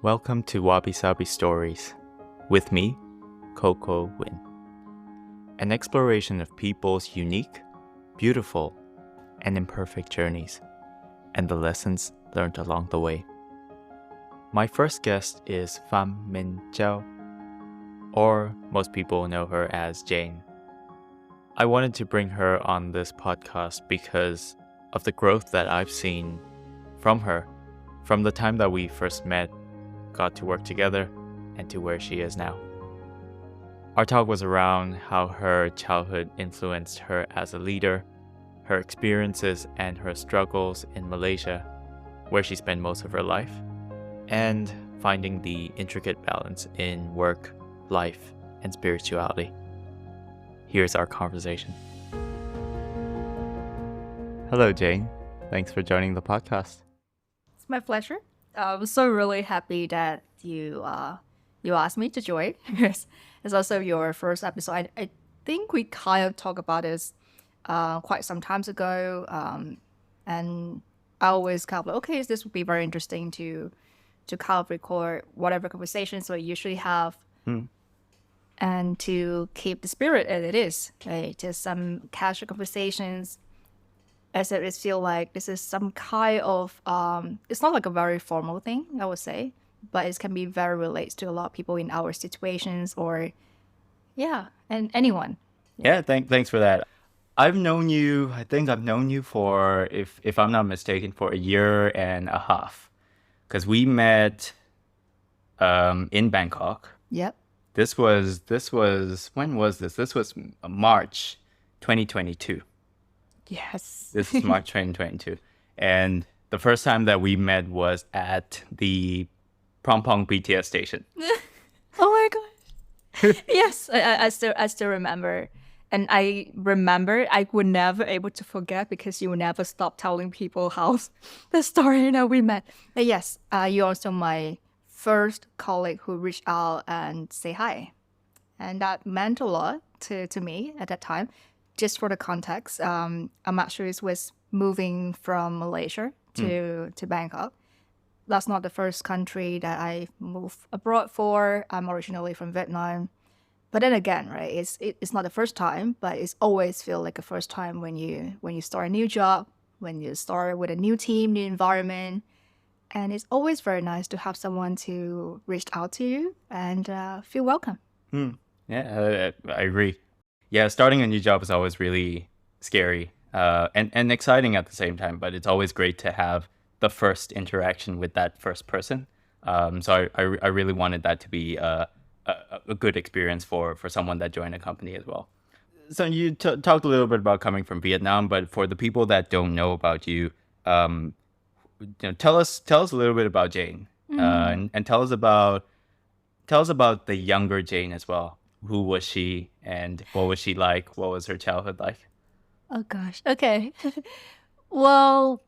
Welcome to Wabi Sabi Stories, with me, Coco Win. An exploration of people's unique, beautiful, and imperfect journeys, and the lessons learned along the way. My first guest is Phạm Minh Châu, or most people know her as Jane. I wanted to bring her on this podcast because of the growth that I've seen from her, from the time that we first met, got to work together, and to where she is now. Our talk was around how her childhood influenced her as a leader, her experiences and her struggles in Malaysia, where she spent most of her life, and finding the intricate balance in work, life, and spirituality. Here's our conversation. Hello, Jane. Thanks for joining the podcast. It's my pleasure. I'm so really happy that you asked me to join. It's also your first episode. I think we kind of talked about this quite some times ago, and I always kind of like, okay, this would be very interesting to kind of record whatever conversations we usually have, and to keep the spirit as it is, right? Just some casual conversations. As it feel like this is some kind of it's not like a very formal thing, I would say, but it can be very related to a lot of people in our situations, or and anyone. Yeah, thanks for that. I think I've known you for, if I'm not mistaken, for a year and a half, because we met in Bangkok. Yep. This was when was this? This was March 2022. Yes. This is March 2022. And the first time that we met was at the Prompong BTS station. Oh my gosh. Yes, I still remember. And I remember I would never able to forget because you would never stop telling people how the story that we met. But yes, you're also my first colleague who reached out and say hi. And that meant a lot to me at that time. Just for the context, I'm actually was moving from Malaysia to Bangkok. That's not the first country that I moved abroad for. I'm originally from Vietnam. But then again, right, it's not the first time, but it's always feel like a first time when you start a new job, when you start with a new team, new environment. And it's always very nice to have someone to reach out to you and feel welcome. Yeah, I agree. Yeah, starting a new job is always really scary and exciting at the same time, but it's always great to have the first interaction with that first person. So I really wanted that to be a good experience for someone that joined a company as well. So you talked a little bit about coming from Vietnam, but for the people that don't know about you, tell us a little bit about Jane, and tell us about the younger Jane as well. Who was she and what was she like? What was her childhood like? Oh gosh. Okay. Well,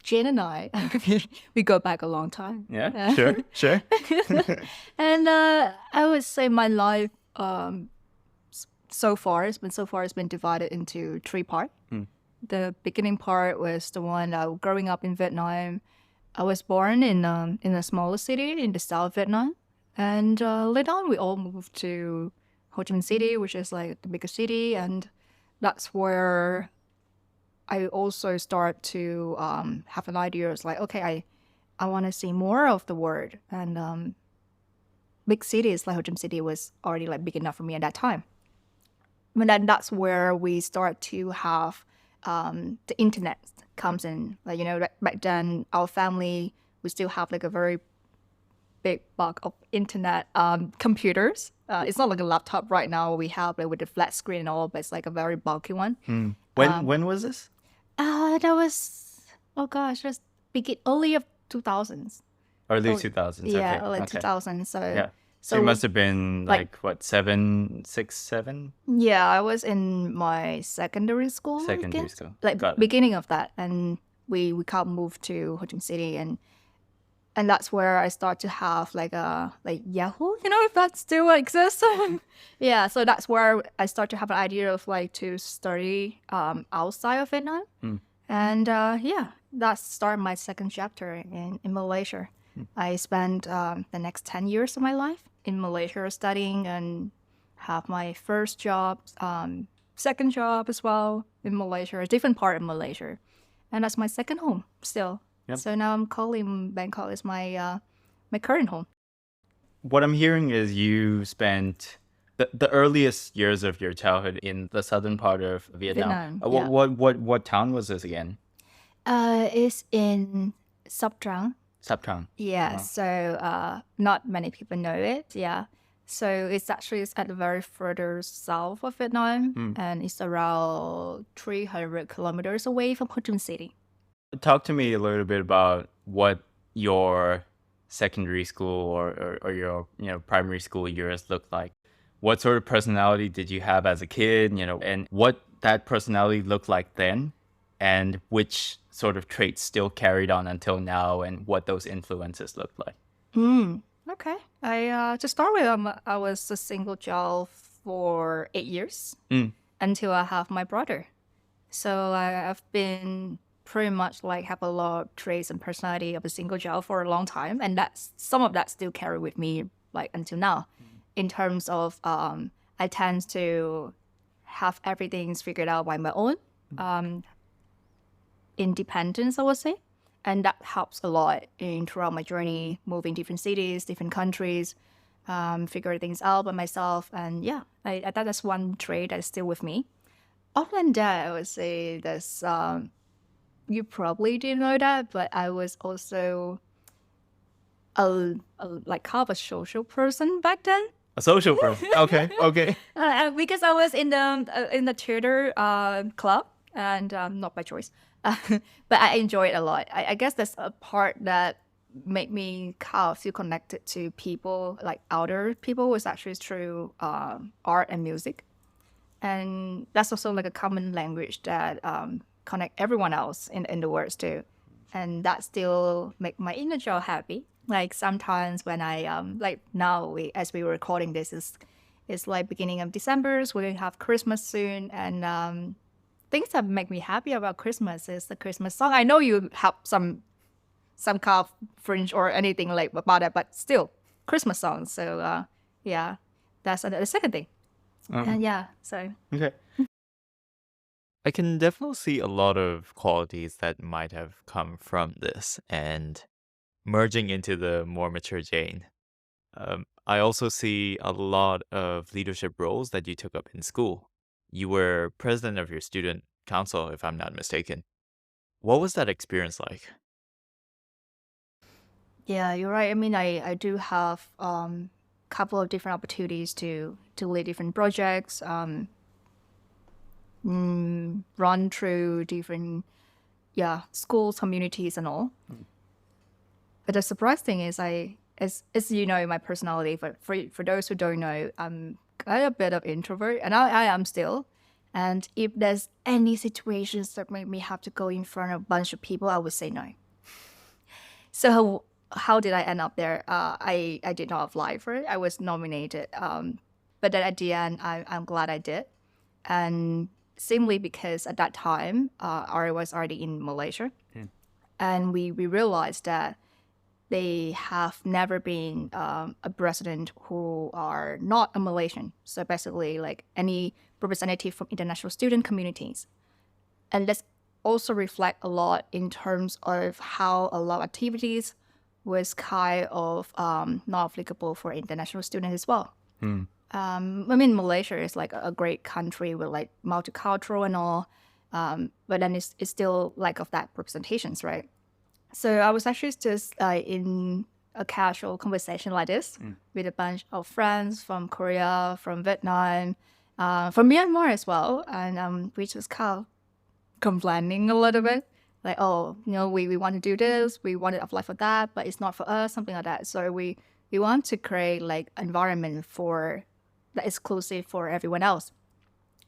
Jane and I, we go back a long time. Yeah, sure. And I would say my life so far it's been divided into three parts. The beginning part was the one growing up in Vietnam. I was born in a smaller city in the south of Vietnam, and later on we all moved to Ho Chi Minh City, which is like the biggest city, and that's where I also start to have an idea. It's like, okay, I want to see more of the world, and big cities like Ho Chi Minh City was already like big enough for me at that time. But then that's where we start to have the internet comes in. Like, back then our family, we still have like a very big bulk of internet computers. It's not like a laptop right now we have like with the flat screen and all, but it's like a very bulky one. When was this? That was, oh gosh, that's early of 2000s. Early 2000s. Yeah, okay. early Okay. 2000s. So Yeah. So it must have been like what, 6, 7? Yeah, I was in my secondary school. I guess. School. Like Got it. beginning of that, and we can't move to Ho Chi Minh City, and that's where I start to have like Yahoo, if that still exists. Yeah, so that's where I start to have an idea of like to study outside of Vietnam, and that started my second chapter in Malaysia. I spent the next 10 years of my life in Malaysia studying and have my first job, second job as well in Malaysia, a different part of Malaysia. And that's my second home still. Yep. So now I'm calling Bangkok as my my current home. What I'm hearing is you spent the earliest years of your childhood in the southern part of Vietnam. Vietnam, yeah. What town was this again? It's in Sop Trăng. Sap Trăng. Yeah, Wow. so not many people know it. Yeah, so it's actually at the very further south of Vietnam, and it's around 300 kilometers away from Ho Chi Minh City. Talk to me a little bit about what your secondary school or your primary school years looked like. What sort of personality did you have as a kid, and what that personality looked like then, and which sort of traits still carried on until now, and what those influences looked like. Okay, I to start with, I was a single child for 8 years until I have my brother. So I've been pretty much like have a lot of traits and personality of a single child for a long time, and that's some of that still carry with me like until now. In terms of I tend to have everything figured out by my own independence, I would say, and that helps a lot in throughout my journey, moving different cities, different countries, figuring things out by myself, and yeah, I thought that's one trait that's still with me. Other than that, I would say there's you probably didn't know that, but I was also a like kind of a social person back then. A social person. Okay. Because I was in the theater club, and not by choice, but I enjoy it a lot. I guess that's a part that made me kind of feel connected to people, like other people, was actually through art and music, and that's also like a common language that connect everyone else in the world too, and that still make my inner child happy. Like sometimes when I like now as we were recording this is like beginning of December, so we're gonna have Christmas soon, and things that make me happy about Christmas is the Christmas song. I know you have some kind of fringe or anything like about it, but still Christmas songs. So yeah, that's the second thing. And yeah, so Okay. I can definitely see a lot of qualities that might have come from this and merging into the more mature Jane. I also see a lot of leadership roles that you took up in school. You were president of your student council, if I'm not mistaken. What was that experience like? yeah, you're right. I mean, I do have couple of different opportunities to lead different projects, run through different schools, communities, and all. But the surprise thing is, as you know, my personality. But for those who don't know, I'm kind of a bit of introvert, and I am still. And if there's any situations that make me have to go in front of a bunch of people, I would say no. So how did I end up there? I did not apply for it. I was nominated, but then at the end, I'm glad I did, and simply because at that time, I was already in Malaysia, and we realized that they have never been a president who are not a Malaysian. So basically, like any representative from international student communities, and that's also reflect a lot in terms of how a lot of activities was kind of not applicable for international students as well. I mean, Malaysia is like a great country with like multicultural and all, but then it's still lack of that representations, right? So I was actually just in a casual conversation like this with a bunch of friends from Korea, from Vietnam, from Myanmar as well, and we just kind of complaining a little bit, like, oh, we want to do this, we want to apply for that, but it's not for us, something like that. So we want to create like environment for that exclusive for everyone else.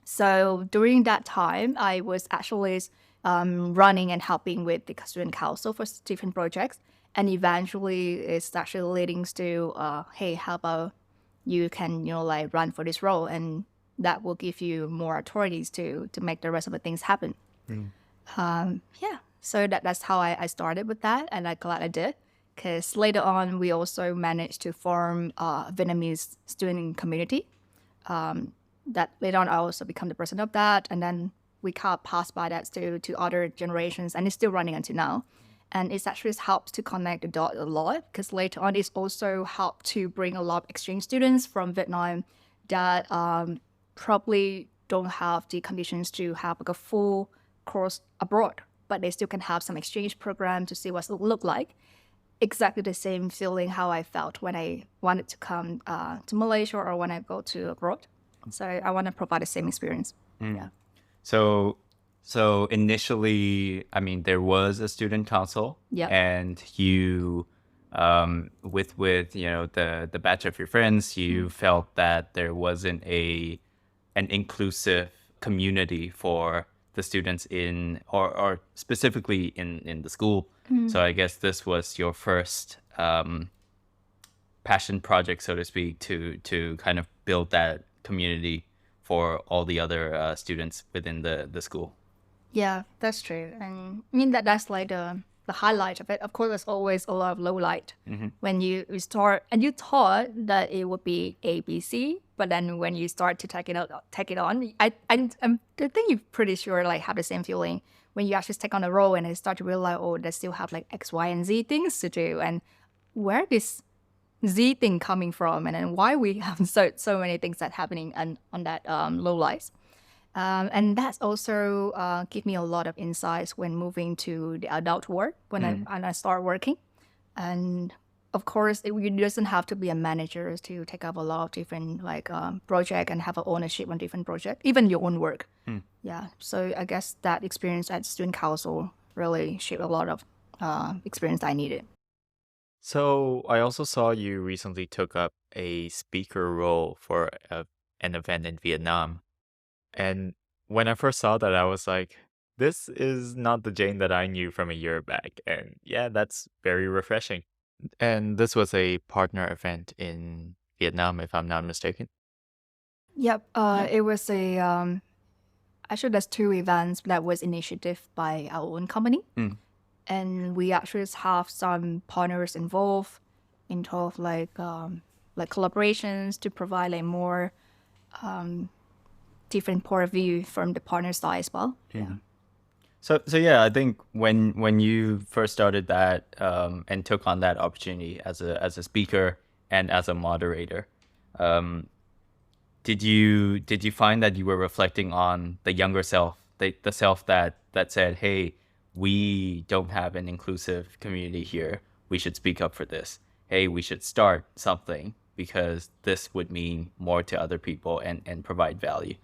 So during that time, I was actually running and helping with the student council for different projects, and eventually it's actually leading to, hey, how about you can like run for this role, and that will give you more authorities to make the rest of the things happen. Yeah, so that's how I started with that, and I'm glad I did. because later on we also managed to form a Vietnamese student community. That later on I also become the president of that, and then we can't pass by that to other generations, and it's still running until now. And it's actually helped to connect the dot a lot, because later on it's also helped to bring a lot of exchange students from Vietnam that probably don't have the conditions to have like a full course abroad, but they still can have some exchange program to see what it look like. Exactly the same feeling how I felt when I wanted to come to Malaysia or when I go to abroad. So I want to provide the same experience. Yeah. So initially, I mean, there was a student council, and you, with the batch of your friends, you felt that there wasn't an inclusive community for the students in, or specifically in the school. So I guess this was your first passion project, so to speak, to kind of build that community for all the other students within the school. Yeah, that's true. And I mean that's like the highlight of it. Of course, there's always a lot of low light when you start, and you thought that it would be ABC, but then when you start to take it on, I think you're pretty sure like have the same feeling when you actually take on a role and you start to realize, oh, they still have like X, Y, and Z things to do, and where this Z thing coming from, and then why we have so many things that happening on that low lights. And that's also give me a lot of insights when moving to the adult world when I start working. And of course, it doesn't have to be a manager to take up a lot of different project and have an ownership on different projects, even your own work. Yeah. So I guess that experience at student council really shaped a lot of experience I needed. So I also saw you recently took up a speaker role for an event in Vietnam. And when I first saw that, I was like, this is not the Jane that I knew from a year back. And yeah, that's very refreshing. And this was a partner event in Vietnam, if I'm not mistaken. Yep. It was actually there's two events that was initiative by our own company. And we actually have some partners involved in terms of like collaborations to provide like more different point of view from the partner side as well. Yeah. So yeah, I think when you first started that and took on that opportunity as a speaker and as a moderator, did you find that you were reflecting on the younger self, the self that said, hey, we don't have an inclusive community here, we should speak up for this. Hey, we should start something because this would mean more to other people and provide value.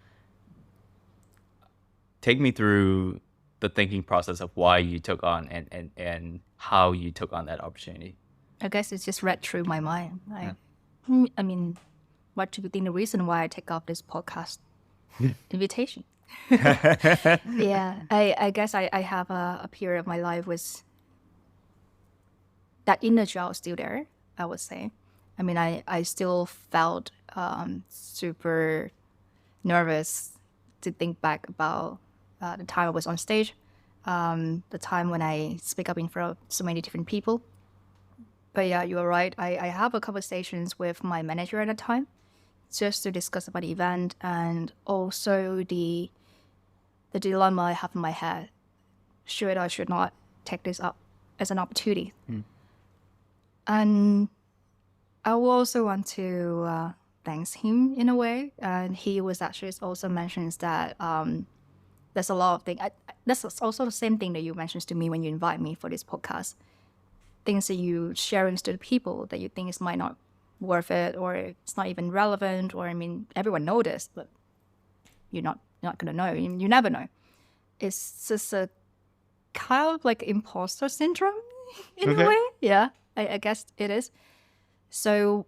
Take me through the thinking process of why you took on and how you took on that opportunity. I guess it's just read through my mind. I mean, what do you think the reason why I take up this podcast invitation? Yeah, I guess I have a period of my life was that inner child still there, I would say. I mean, I still felt super nervous to think back about the time I was on stage, the time when I speak up in front of so many different people. But yeah, you are right. I have a conversations with my manager at the time just to discuss about the event and also the dilemma I have in my head. Should or should not take this up as an opportunity? And I will also want to thank him in a way. And he was actually also mentions that there's a lot of things. That's also the same thing that you mentioned to me when you invite me for this podcast. Things that you sharing to the people that you think is might not worth it, or it's not even relevant, or I mean everyone knows this, but you're not gonna know. You never know. It's just a kind of like imposter syndrome in a way. Yeah, I guess it is. So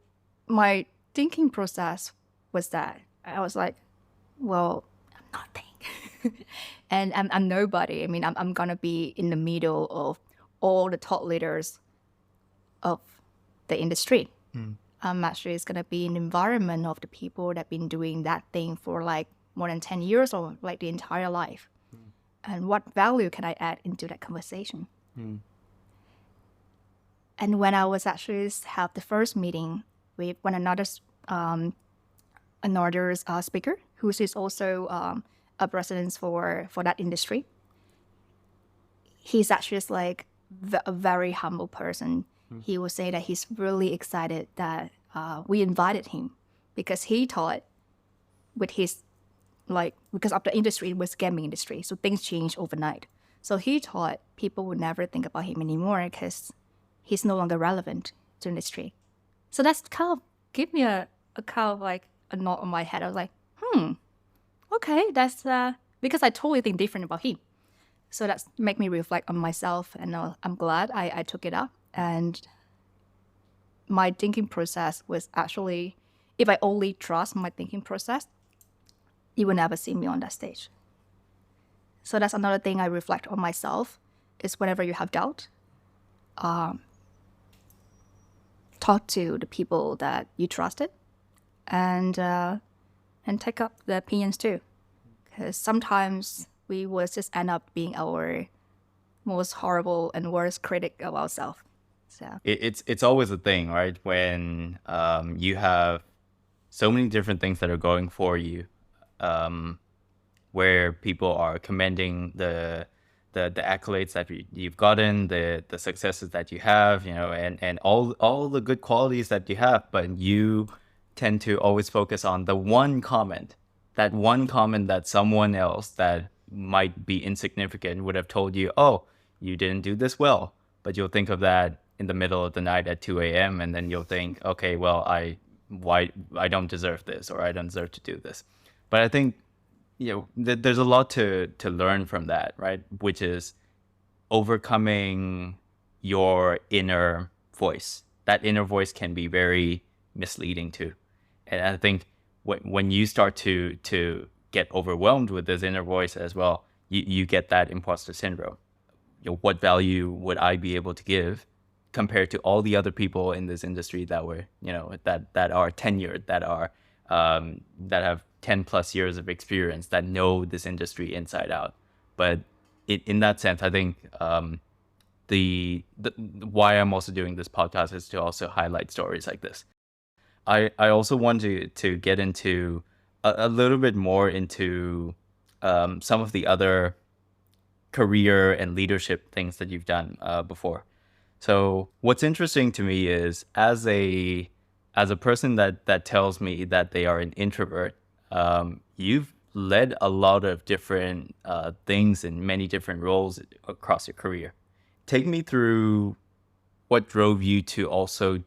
my thinking process was that I was like, well, I'm nothing. And I'm nobody. I mean, I'm gonna be in the middle of all the top leaders of the industry. Actually, it's gonna be an environment of the people that have been doing that thing for like more than 10 years or like the entire life. And what value can I add into that conversation? And when I was actually have the first meeting with another speaker, who is also a president for that industry, he's actually just like a very humble person. He will say that he's really excited that we invited him because he thought with his, like, because of the industry, it was gaming industry, so things changed overnight. So he thought people would never think about him anymore because he's no longer relevant to the industry. So that's kind of give me a kind of like a knot on my head. I was like, okay, that's because I totally think different about him. So that's make me reflect on myself, and I'm glad I took it up. And my thinking process was actually, if I only trust my thinking process, you will never see me on that stage. So that's another thing I reflect on myself, is whenever you have doubt, talk to the people that you trusted, and take up the opinions too. Because sometimes we will just end up being our most horrible and worst critic of ourselves. So It's always a thing, right? When you have so many different things that are going for you, where people are commending the accolades that you've gotten, the successes that you have, and all the good qualities that you have, but you tend to always focus on the one comment that someone else that might be insignificant would have told you, oh, you didn't do this well. But you'll think of that in the middle of the night at 2 a.m. and then you'll think, okay, well, I don't deserve this, or I don't deserve to do this. But I think, there's a lot to learn from that, right? Which is overcoming your inner voice. That inner voice can be very misleading too. And I think when you start to get overwhelmed with this inner voice as well, you get that imposter syndrome. What value would I be able to give compared to all the other people in this industry that were, that are tenured, that have 10 plus years of experience, that know this industry inside out. But in that sense, I think the why I'm also doing this podcast is to also highlight stories like this. I also want to get into a little bit more into some of the other career and leadership things that you've done before. So what's interesting to me is, as a person that tells me that they are an introvert, you've led a lot of different things in many different roles across your career. Take me through what drove you to also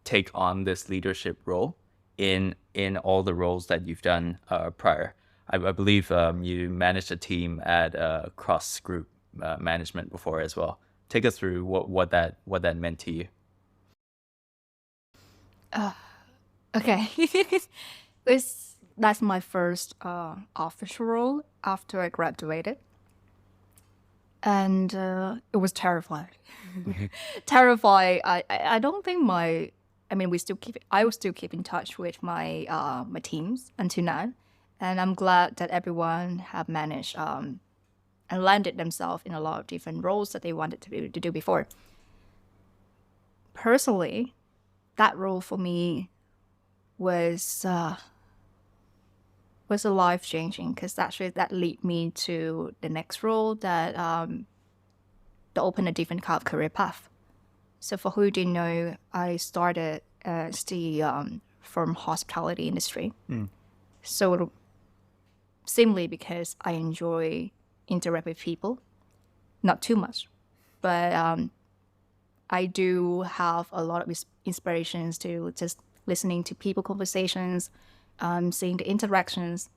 take on this leadership role in all the roles that you've done prior. I believe you managed a team at Cross Group Management before as well. Take us through what that meant to you. okay. That's my first official role after I graduated. And it was terrifying. Terrifying. I don't think I will still keep in touch with my my teams until now. And I'm glad that everyone have managed and landed themselves in a lot of different roles that they wanted to do before. Personally, that role for me was life-changing, because actually that lead me to the next role that opened a different kind of career path. So for who didn't know, I started as from hospitality industry. So simply because I enjoy interact with people, not too much, but I do have a lot of inspirations to just listening to people conversations, seeing the interactions.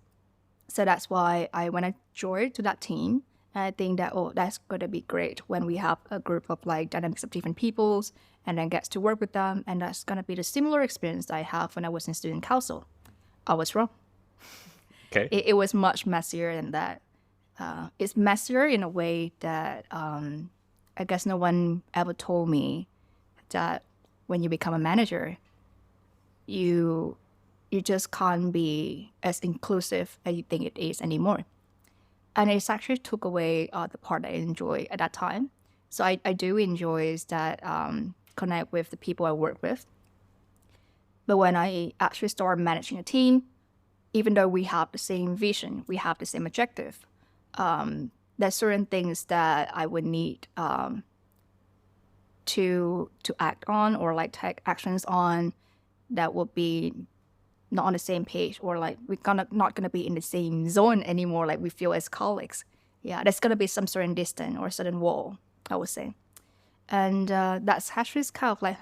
So that's why when I joined to that team, I think that, that's going to be great when we have a group of like dynamics of different peoples and then gets to work with them. And that's going to be the similar experience I have when I was in student council. I was wrong. Okay. It was much messier than that. It's messier in a way that I guess no one ever told me that when you become a manager, you just can't be as inclusive as you think it is anymore. And it actually took away the part I enjoy at that time. So I do enjoy is that connect with the people I work with. But when I actually start managing a team, even though we have the same vision, we have the same objective, there's certain things that I would need to act on, or like take actions on, that will be not on the same page, or like we're not gonna be in the same zone anymore, like we feel as colleagues. Yeah, there's gonna be some certain distance or certain wall, I would say. And that's actually kind of like,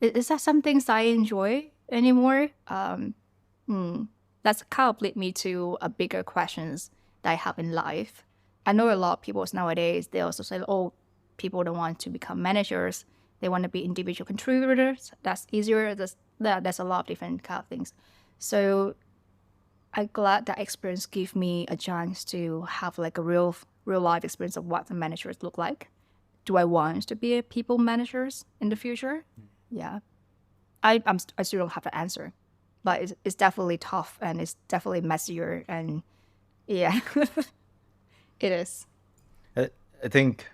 is that some things I enjoy anymore? That's kind of lead me to a bigger questions that I have in life. I know a lot of people nowadays, they also say, oh, people don't want to become managers. They want to be individual contributors. That's easier. There's a lot of different kind of things. So I'm glad that experience gave me a chance to have like a real life experience of what the managers look like. Do I want to be a people managers in the future? Yeah. I still don't have the answer, but it's definitely tough, and it's definitely messier, and yeah, it is. I think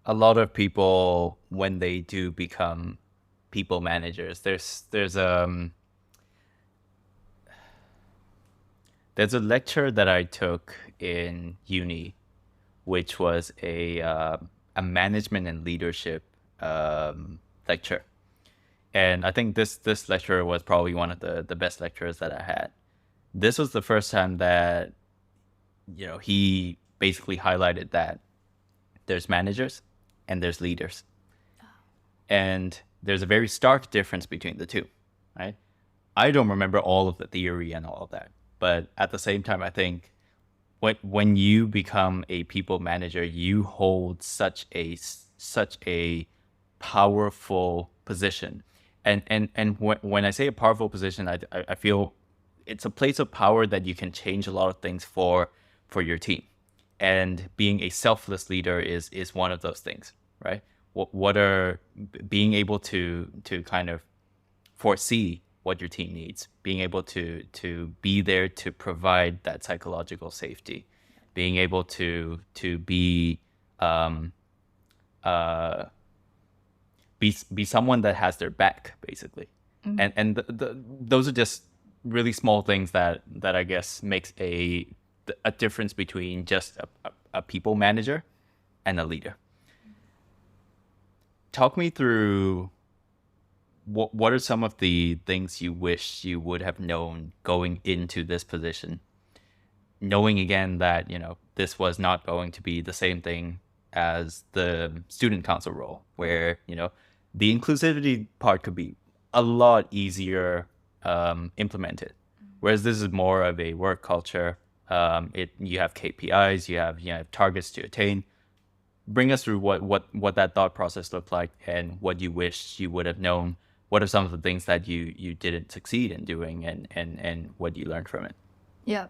a lot of people, when they do become people managers, there's a lecture that I took in uni, which was a management and leadership lecture. And I think this lecturer was probably one of the best lecturers that I had. This was the first time that, he basically highlighted that there's managers and there's leaders. And there's a very stark difference between the two, right? I don't remember all of the theory and all of that. But at the same time, I think when you become a people manager, you hold such a powerful position. And when I say a powerful position, I feel it's a place of power that you can change a lot of things for your team. And being a selfless leader is one of those things, right? What are being able to kind of foresee what your team needs, being able to be there to provide that psychological safety, being able to be be someone that has their back, basically. Mm-hmm. And those are just really small things that I guess makes a difference between just a people manager and a leader. Talk me through what are some of the things you wish you would have known going into this position, knowing again that this was not going to be the same thing as the student council role, where the inclusivity part could be a lot easier implemented, whereas this is more of a work culture. You have KPIs, you have targets to attain. Bring us through what that thought process looked like, and what you wish you would have known. What are some of the things that you didn't succeed in doing, and what you learned from it? Yeah, I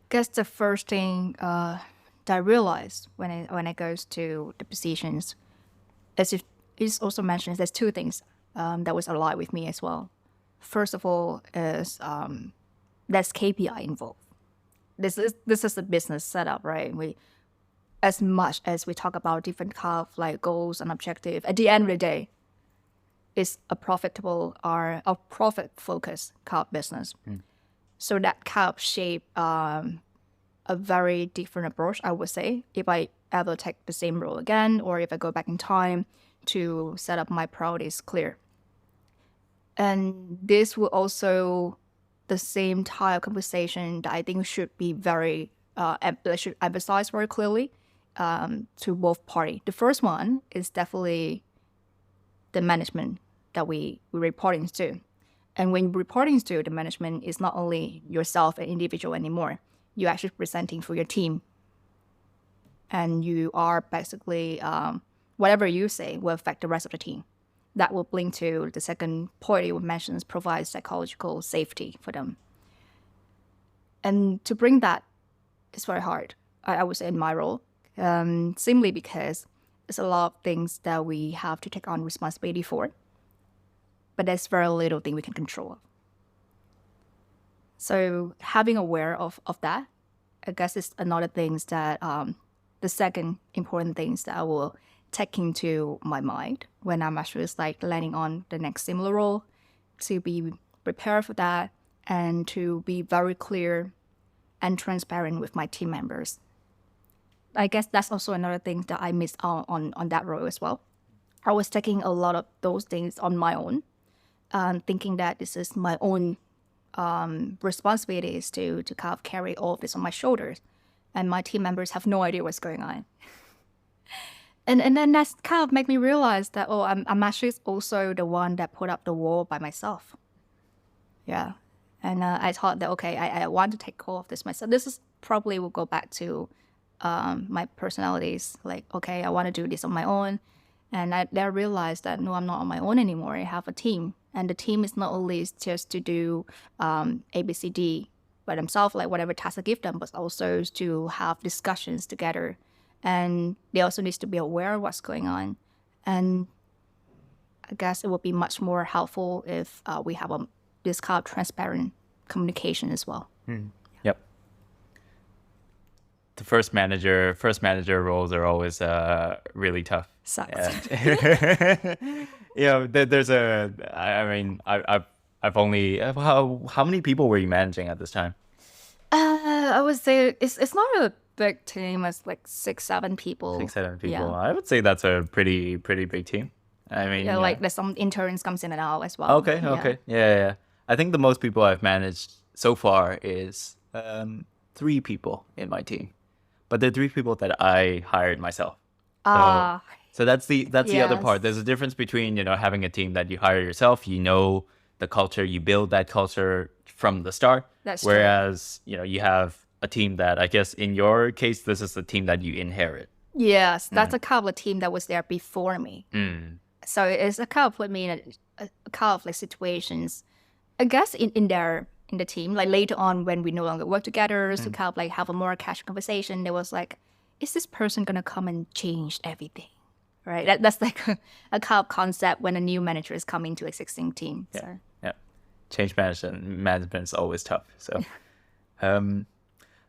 guess the first thing that I realized when I goes to the positions, as if it's also mentioned, there's two things that was aligned with me as well. First of all is there's KPI involved. This is a business setup, right? As much as we talk about different kind of like goals and objective, at the end of the day, it's a profitable or a profit focused kind of business. So that kind of shape a very different approach, I would say, if I ever take the same role again, or if I go back in time to set up my priorities clear. And this will also the same type of conversation that I think should be very should emphasize very clearly to both parties. The first one is definitely the management that we reporting to. And when reporting to the management, it's not only yourself, an individual anymore. You're actually presenting for your team. And you are basically, whatever you say will affect the rest of the team. That will link to the second point you mentioned, provide psychological safety for them. And to bring that is very hard, I would say, in my role, simply because there's a lot of things that we have to take on responsibility for, but there's very little thing we can control. So having aware of that, I guess, is another things that the second important things that I will taking to my mind when I'm actually like landing on the next similar role, to be prepared for that and to be very clear and transparent with my team members. I guess that's also another thing that I missed out on that role as well. I was taking a lot of those things on my own, thinking that this is my own responsibilities to kind of carry all of this on my shoulders. And my team members have no idea what's going on. And then that's kind of make me realize that, I'm actually also the one that put up the wall by myself. Yeah. And I thought that, okay, I want to take hold of this myself. This is probably will go back to my personalities. Like, okay, I want to do this on my own. And I realized that, no, I'm not on my own anymore. I have a team. And the team is not only just to do A, B, C, D by themselves, like whatever task I give them, but also to have discussions together. And they also need to be aware of what's going on. And I guess it would be much more helpful if we have this kind of transparent communication as well. Yep. The first manager roles are always really tough. Sucks. Yeah. There's I've only how many people were you managing at this time? I would say it's not a big team. It's like 6-7 people. 6-7 people. Yeah. I would say that's a pretty big team. I mean, Yeah, like there's some interns comes in and out as well. Okay. Yeah. I think the most people I've managed so far is 3 people in my team, but they're 3 people that I hired myself. So that's the other part. There's a difference between, having a team that you hire yourself, the culture, you build that culture from the start. That's whereas, you have a team that, I guess in your case, this is the team that you inherit. Yes, that's a kind of a team that was there before me. So it's a kind of put me in a kind of like situations, I guess in the team, like later on when we no longer work together, so kind of like have a more casual conversation, there was like, is this person going to come and change everything? Right? That's like a kind of concept when a new manager is coming to existing team. Yeah. So. Yeah. Change management is always tough. So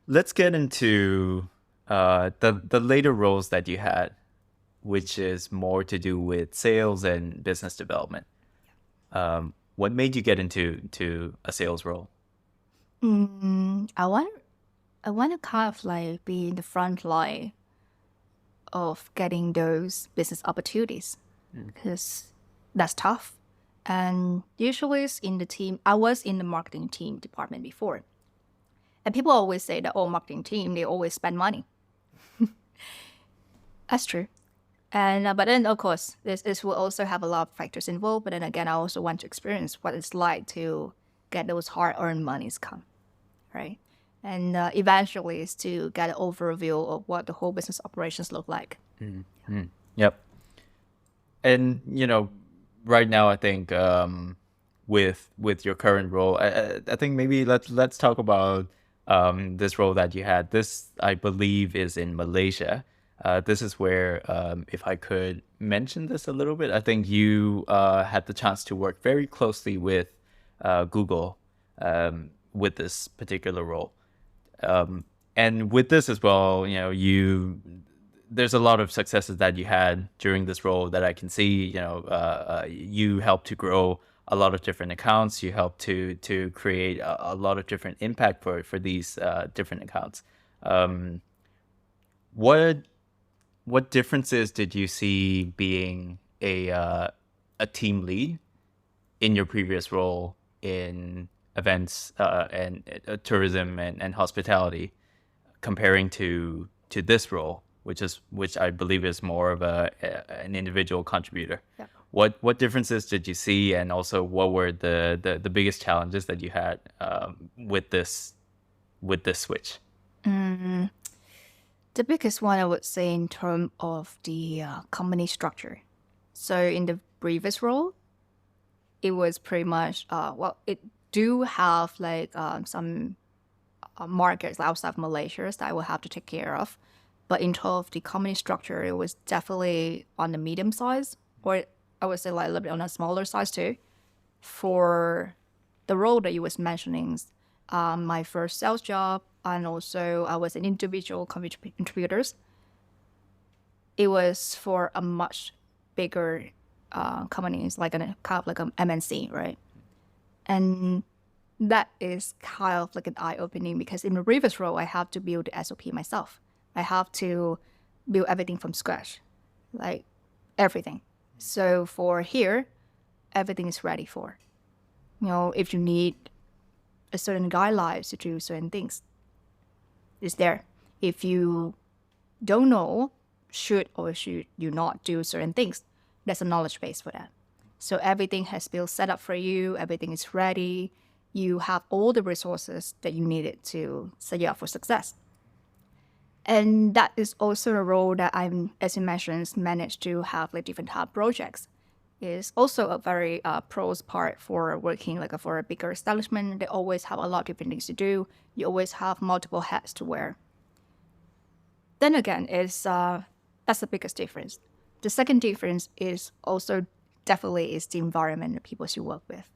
let's get into the later roles that you had, which is more to do with sales and business development. What made you get into a sales role? I want to kind of like be in the front line of getting those business opportunities, because that's tough. And usually it's in the team. I was in the marketing team department before. And people always say that, marketing team, they always spend money. That's true. And but then, of course, this will also have a lot of factors involved. But then again, I also want to experience what it's like to get those hard-earned monies come, right? And eventually is to get an overview of what the whole business operations look like. Yep. And, right now, I think with your current role, I think maybe let's talk about this role that you had. This, I believe, is in Malaysia. This is where, if I could mention this a little bit, I think you had the chance to work very closely with Google with this particular role. And with this as well, there's a lot of successes that you had during this role that I can see. You helped to grow a lot of different accounts. You helped to create a lot of different impact for these different accounts. What differences did you see being a team lead in your previous role in events and tourism and hospitality, comparing to this role, which I believe is more of an individual contributor? Yeah. What differences did you see, and also what were the biggest challenges that you had with this switch? The biggest one, I would say, in terms of the company structure. So in the previous role, it was pretty much, it do have like some markets outside of Malaysia that I will have to take care of. But in terms of the company structure, it was definitely on the medium size, or I would say like a little bit on a smaller size too. For the role that you was mentioning, my first sales job, and also I was an individual contributors. it was for a much bigger companies, like kind of like an MNC, right? And that is kind of like an eye-opening, because in the previous role, I have to build the SOP myself. I have to build everything from scratch, like everything. So for here, everything is ready for. If you need a certain guidelines to do certain things, it's there. If you don't know, should you not do certain things, there's a knowledge base for that. So everything has been set up for you. Everything is ready. You have all the resources that you needed to set you up for success. And that is also a role that I'm, as you mentioned, managed to have like different type of projects. Is also a very pros part for working like for a bigger establishment. They always have a lot of different things to do. You always have multiple hats to wear. Then again, that's the biggest difference. The second difference is also definitely is the environment, the people you work with.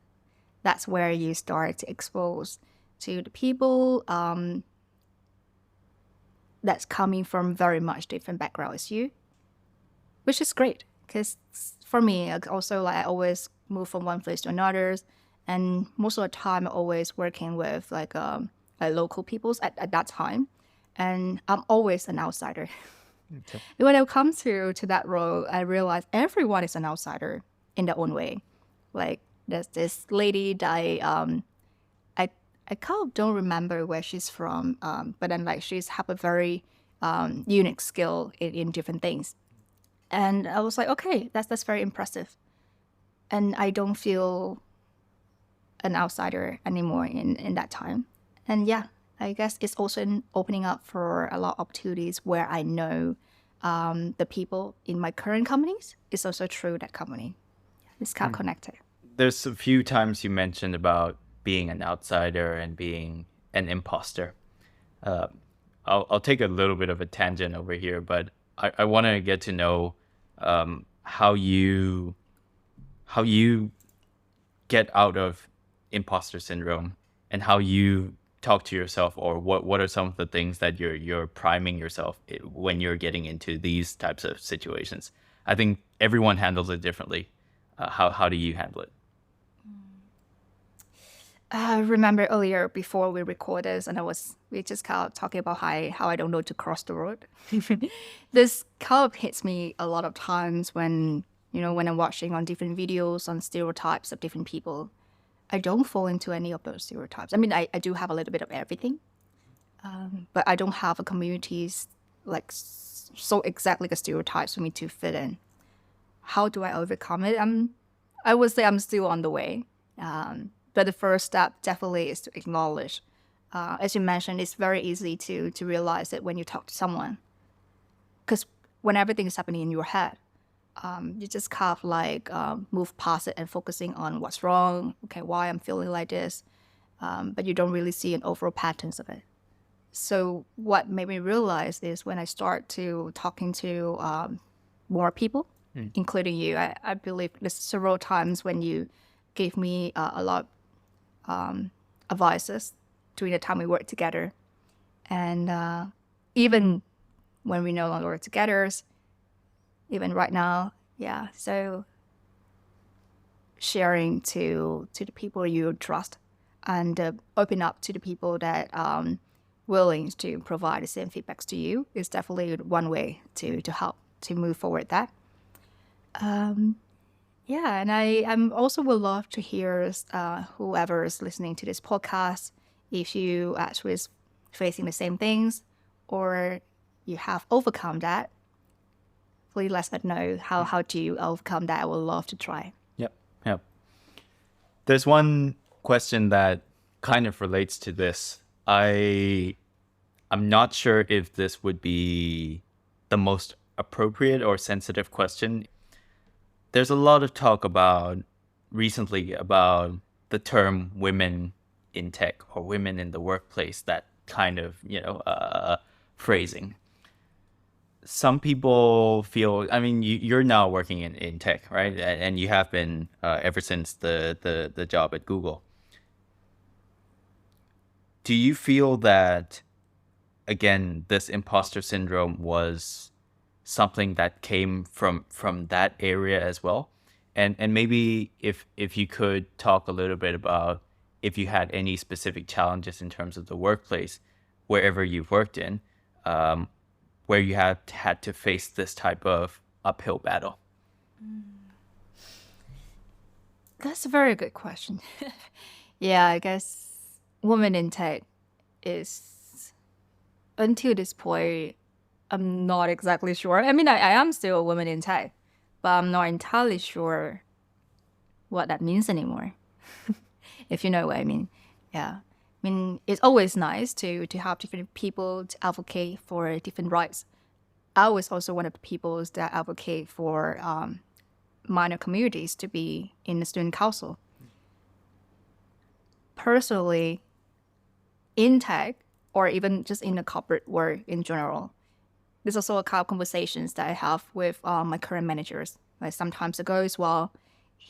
That's where you start to expose to the people that's coming from very much different backgrounds as you, which is great. Because for me, also like I always move from one place to another, and most of the time I'm always working with like local peoples at that time, and I'm always an outsider. Okay. When I come to that role, I realize everyone is an outsider in their own way. Like there's this lady that I kind of don't remember where she's from, but then like she's have a very unique skill in different things. And I was like, okay, that's very impressive. And I don't feel an outsider anymore in that time. And yeah, I guess it's also opening up for a lot of opportunities where I know the people in my current companies is also through that company. It's kind of connected. There's a few times you mentioned about being an outsider and being an imposter. I'll take a little bit of a tangent over here, but I want to get to know how you get out of imposter syndrome, and how you talk to yourself, or what are some of the things that you're priming yourself when you're getting into these types of situations. I think everyone handles it differently. How do you handle it? I remember earlier before we record this, and we just kind of talking about how I don't know to cross the road. This kind of hits me a lot of times when I'm watching on different videos on stereotypes of different people. I don't fall into any of those stereotypes. I mean, I do have a little bit of everything, but I don't have a communities like so exactly the stereotypes for me to fit in. How do I overcome it? I would say I'm still on the way. But the first step definitely is to acknowledge. As you mentioned, it's very easy to realize it when you talk to someone. Because when everything is happening in your head, you just kind of like move past it and focusing on what's wrong, okay, why I'm feeling like this, but you don't really see an overall patterns of it. So what made me realize is when I start to talking to more people, including you, I believe there's several times when you gave me a lot of advices during the time we worked together. And even when we no longer work together, even right now, yeah. So sharing to the people you trust, and open up to the people that willing to provide the same feedbacks to you is definitely one way to help to move forward that. Yeah, and I'm also would love to hear whoever is listening to this podcast, if you actually is facing the same things or you have overcome that, please let us know how do you overcome that. I would love to try. Yep. There's one question that kind of relates to this. I'm not sure if this would be the most appropriate or sensitive question. There's a lot of talk recently about the term women in tech or women in the workplace, that kind of, phrasing. Some people feel, I mean, you're now working in tech, right? And you have been ever since the job at Google. Do you feel that, again, this imposter syndrome was something that came from that area as well? And maybe if you could talk a little bit about if you had any specific challenges in terms of the workplace, wherever you've worked in, where you had to face this type of uphill battle. That's a very good question. Yeah, I guess women in tech is, until this point, I'm not exactly sure. I mean, I am still a woman in tech, but I'm not entirely sure what that means anymore, if you know what I mean. Yeah. I mean, it's always nice to have different people to advocate for different rights. I was also one of the people that advocate for minor communities to be in the student council. Personally, in tech, or even just in the corporate world in general, there's also a kind of conversations that I have with my current managers. Like some times ago as well,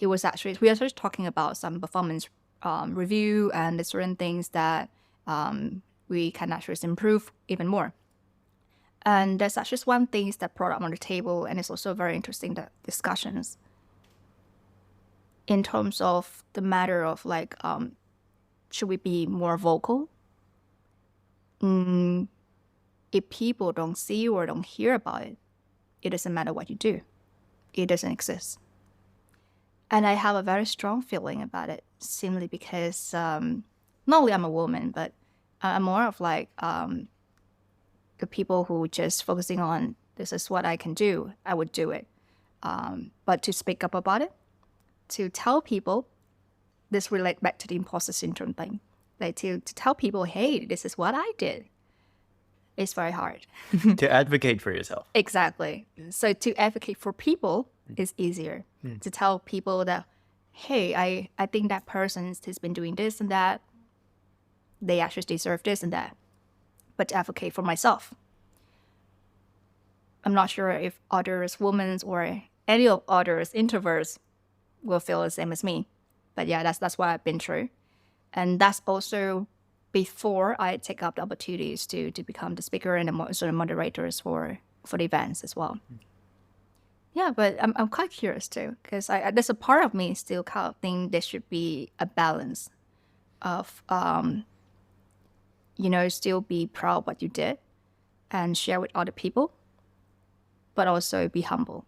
we were actually talking about some performance review and the certain things that we can actually improve even more. And that's just one thing that brought up on the table, and it's also very interesting discussions in terms of the matter of like, should we be more vocal? If people don't see or don't hear about it, it doesn't matter what you do. It doesn't exist. And I have a very strong feeling about it, simply because not only I'm a woman, but I'm more of like the people who just focusing on this is what I can do, I would do it. But to speak up about it, to tell people, this relate back to the imposter syndrome thing. Like to tell people, hey, this is what I did. It's very hard. To advocate for yourself. Exactly. So to advocate for people is easier. To tell people that, hey, I think that person has been doing this and that. They actually deserve this and that. But to advocate for myself. I'm not sure if others, women, or any of others, introverts, will feel the same as me. But yeah, that's what I've been through. And that's also before I take up the opportunities to become the speaker and the sort of moderators for the events as well. Yeah, but I'm quite curious too, because there's a part of me still kind of think there should be a balance of, still be proud of what you did and share with other people, but also be humble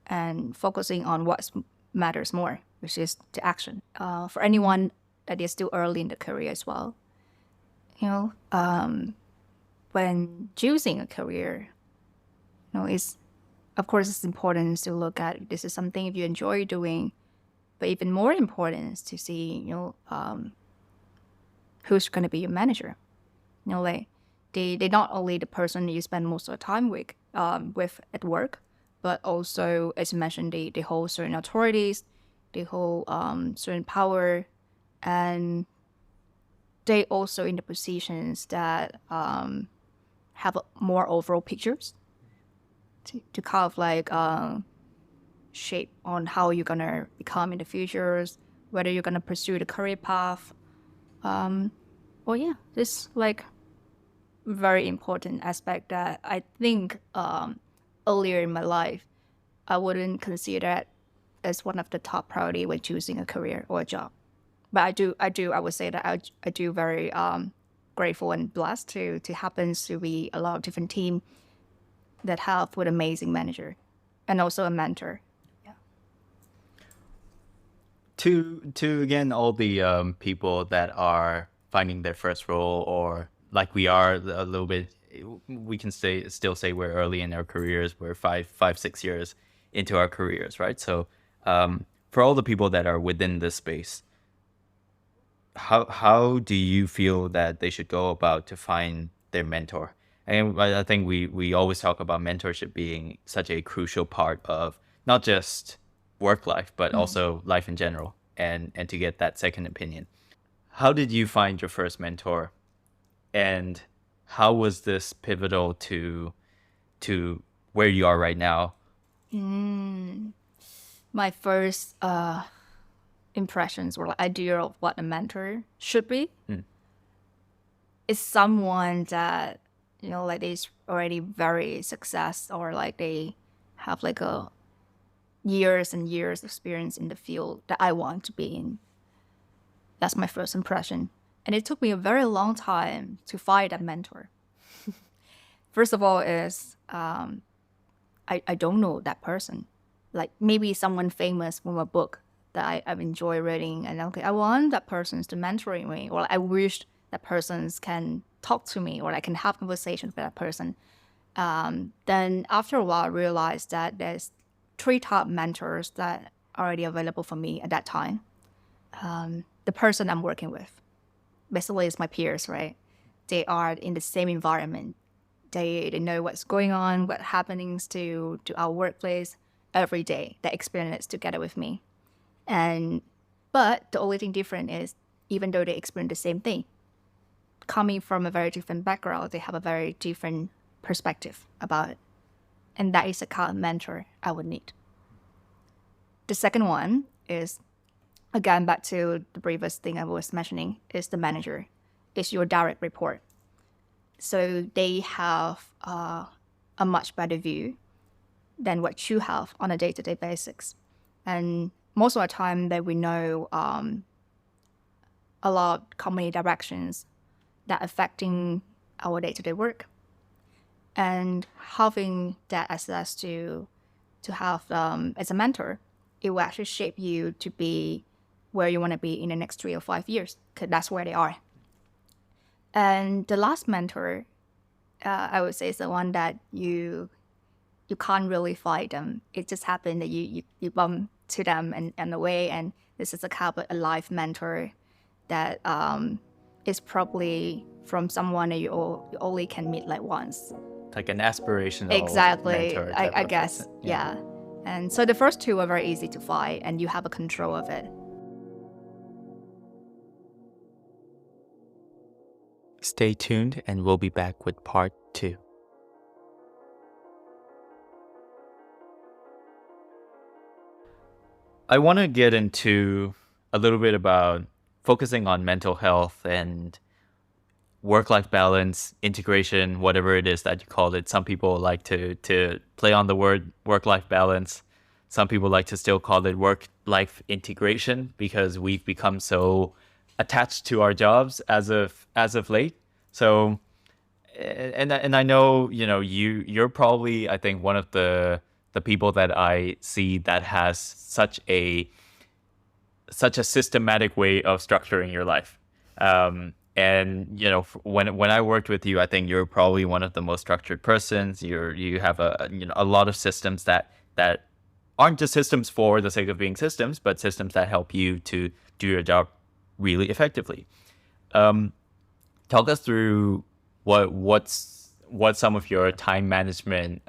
and focusing on what matters more, which is the action. For anyone that is still early in the career as well, when choosing a career, of course it's important to look at this is something if you enjoy doing, but even more important is to see, who's going to be your manager. Like they not only the person you spend most of the time with at work, but also, as you mentioned, the whole certain authorities, the whole certain power, and they also in the positions that have more overall pictures to kind of like shape on how you're gonna become in the future, whether you're gonna pursue the career path. This like very important aspect that I think earlier in my life I wouldn't consider that as one of the top priority when choosing a career or a job. But I would say that I do very grateful and blessed to happen to be a lot of different team that have with amazing manager and also a mentor. Yeah. To again, all the people that are finding their first role, or like we are a little bit, we can still say we're early in our careers. We're 5-6 years into our careers, right? So for all the people that are within this space, how do you feel that they should go about to find their mentor? And I think we always talk about mentorship being such a crucial part of not just work life, but also life in general, and to get that second opinion. How did you find your first mentor? And how was this pivotal to where you are right now? My first impressions or like idea of what a mentor should be is someone that like they's already very success, or like they have like a years and years experience in the field that I want to be in. That's my first impression. And it took me a very long time to find that mentor. First of all is I don't know that person. Like maybe someone famous from a book that I've enjoyed reading, and okay, I want that person to mentoring me, or I wish that person can talk to me, or I can have conversations with that person. Then after a while, I realized that there's 3 top mentors that are already available for me at that time. The person I'm working with, basically, is my peers, right? They are in the same environment. They know what's going on, what happenings to our workplace every day. They experience it together with me. But the only thing different is, even though they experience the same thing, coming from a very different background, they have a very different perspective about it. And that is the kind of mentor I would need. The second one is, again, back to the previous thing I was mentioning, is the manager. It's your direct report. So they have a much better view than what you have on a day-to-day basis. And most of the time that we know a lot of company directions that affecting our day-to-day work. And having that access to have as a mentor, it will actually shape you to be where you want to be in the next 3 or 5 years, because that's where they are. And the last mentor, I would say, is the one that you can't really fight them. It just happened that you bump to them and away, and this is a kind of a life mentor that is probably from someone that you only can meet like once. Like an aspirational Exactly, mentor. I guess, yeah. And so the first 2 are very easy to find, and you have a control of it. Stay tuned, and we'll be back with part 2. I want to get into a little bit about focusing on mental health and work-life balance, integration, whatever it is that you call it. Some people like to play on the word work-life balance. Some people like to still call it work-life integration, because we've become so attached to our jobs as of late. So, and I know, you're probably, I think, one of the people that I see that has such a systematic way of structuring your life. And when I worked with you, I think you're probably one of the most structured persons. You have a lot of systems that aren't just systems for the sake of being systems, but systems that help you to do your job really effectively. Talk us through what some of your time management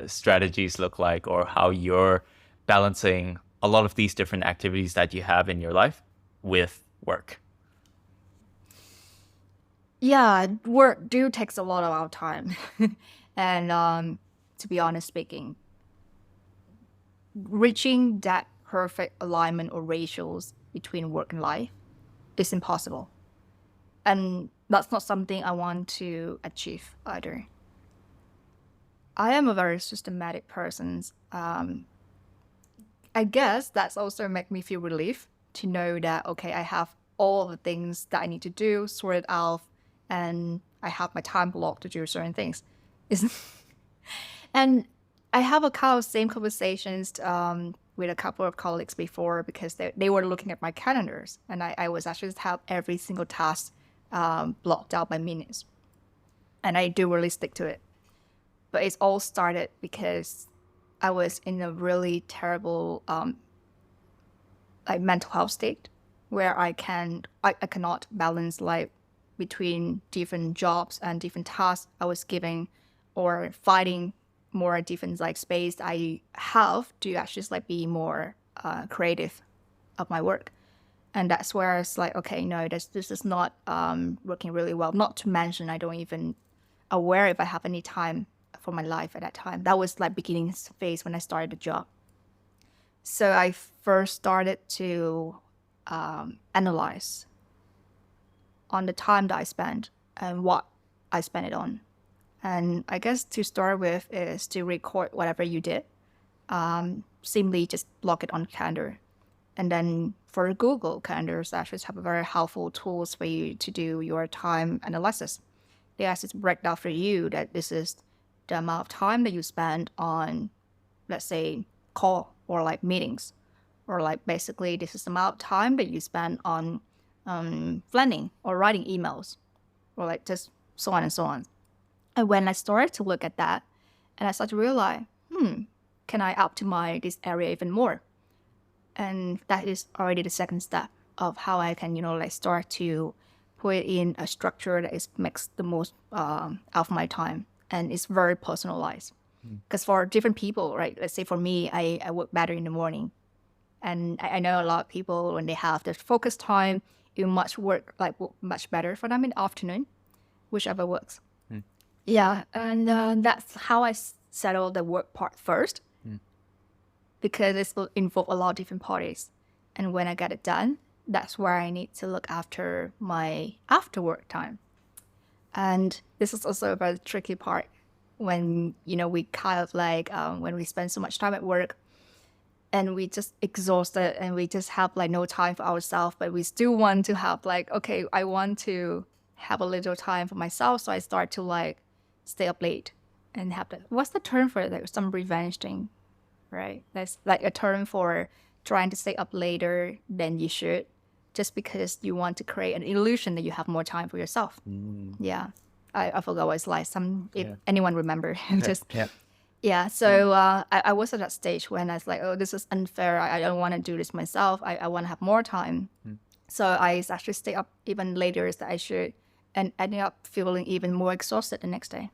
strategies look like, or how you're balancing a lot of these different activities that you have in your life with work. Yeah, work takes a lot of our time. And to be honest speaking, reaching that perfect alignment or ratios between work and life is impossible. And that's not something I want to achieve either. I am a very systematic person. I guess that's also make me feel relief to know that, okay, I have all the things that I need to do sorted out, and I have my time blocked to do certain things. And I have a kind of same conversations with a couple of colleagues before, because they were looking at my calendars, and I was actually have every single task blocked out by minutes. And I do really stick to it. But it's all started because I was in a really terrible mental health state, where I cannot balance life between different jobs and different tasks I was given, or finding more different space I have to actually be more creative of my work. And that's where it's okay, no, this is not working really well. Not to mention, I don't even aware if I have any time for my life at that time. That was beginning phase when I started the job. So I first started to analyze on the time that I spent and what I spent it on. And I guess to start with is to record whatever you did. Simply just block it on calendar. And then for Google, calendars actually have very helpful tools for you to do your time analysis. They actually break down for you that this is the amount of time that you spend on, let's say, call or like meetings, or like basically this is the amount of time that you spend on planning or writing emails, or like just so on and so on. And when I started to look at that, and I started to realize, can I optimize this area even more? And that is already the second step of how I can, like start to put in a structure that makes the most out of my time, and it's very personalized. Because for different people, right? Let's say for me, I work better in the morning, and I know a lot of people when they have the focus time, it work much better for them in the afternoon, whichever works. Yeah, and that's how I settle the work part first, because it will involve a lot of different parties. And when I get it done, that's where I need to look after my after work time. And this is also a very tricky part when, we kind of like, when we spend so much time at work and we just exhausted and we just have like no time for ourselves, but we still want to have like, okay, I want to have a little time for myself. So I start to like stay up late and have what's the term for it? Like some revenge thing, right? That's like a term for trying to stay up later than you should, just because you want to create an illusion that you have more time for yourself. Yeah. I forgot what it's like. If anyone remember, So I was at that stage when I was like, oh, this is unfair. I don't want to do this myself. I want to have more time. So I actually stay up even later than I should, and ended up feeling even more exhausted the next day.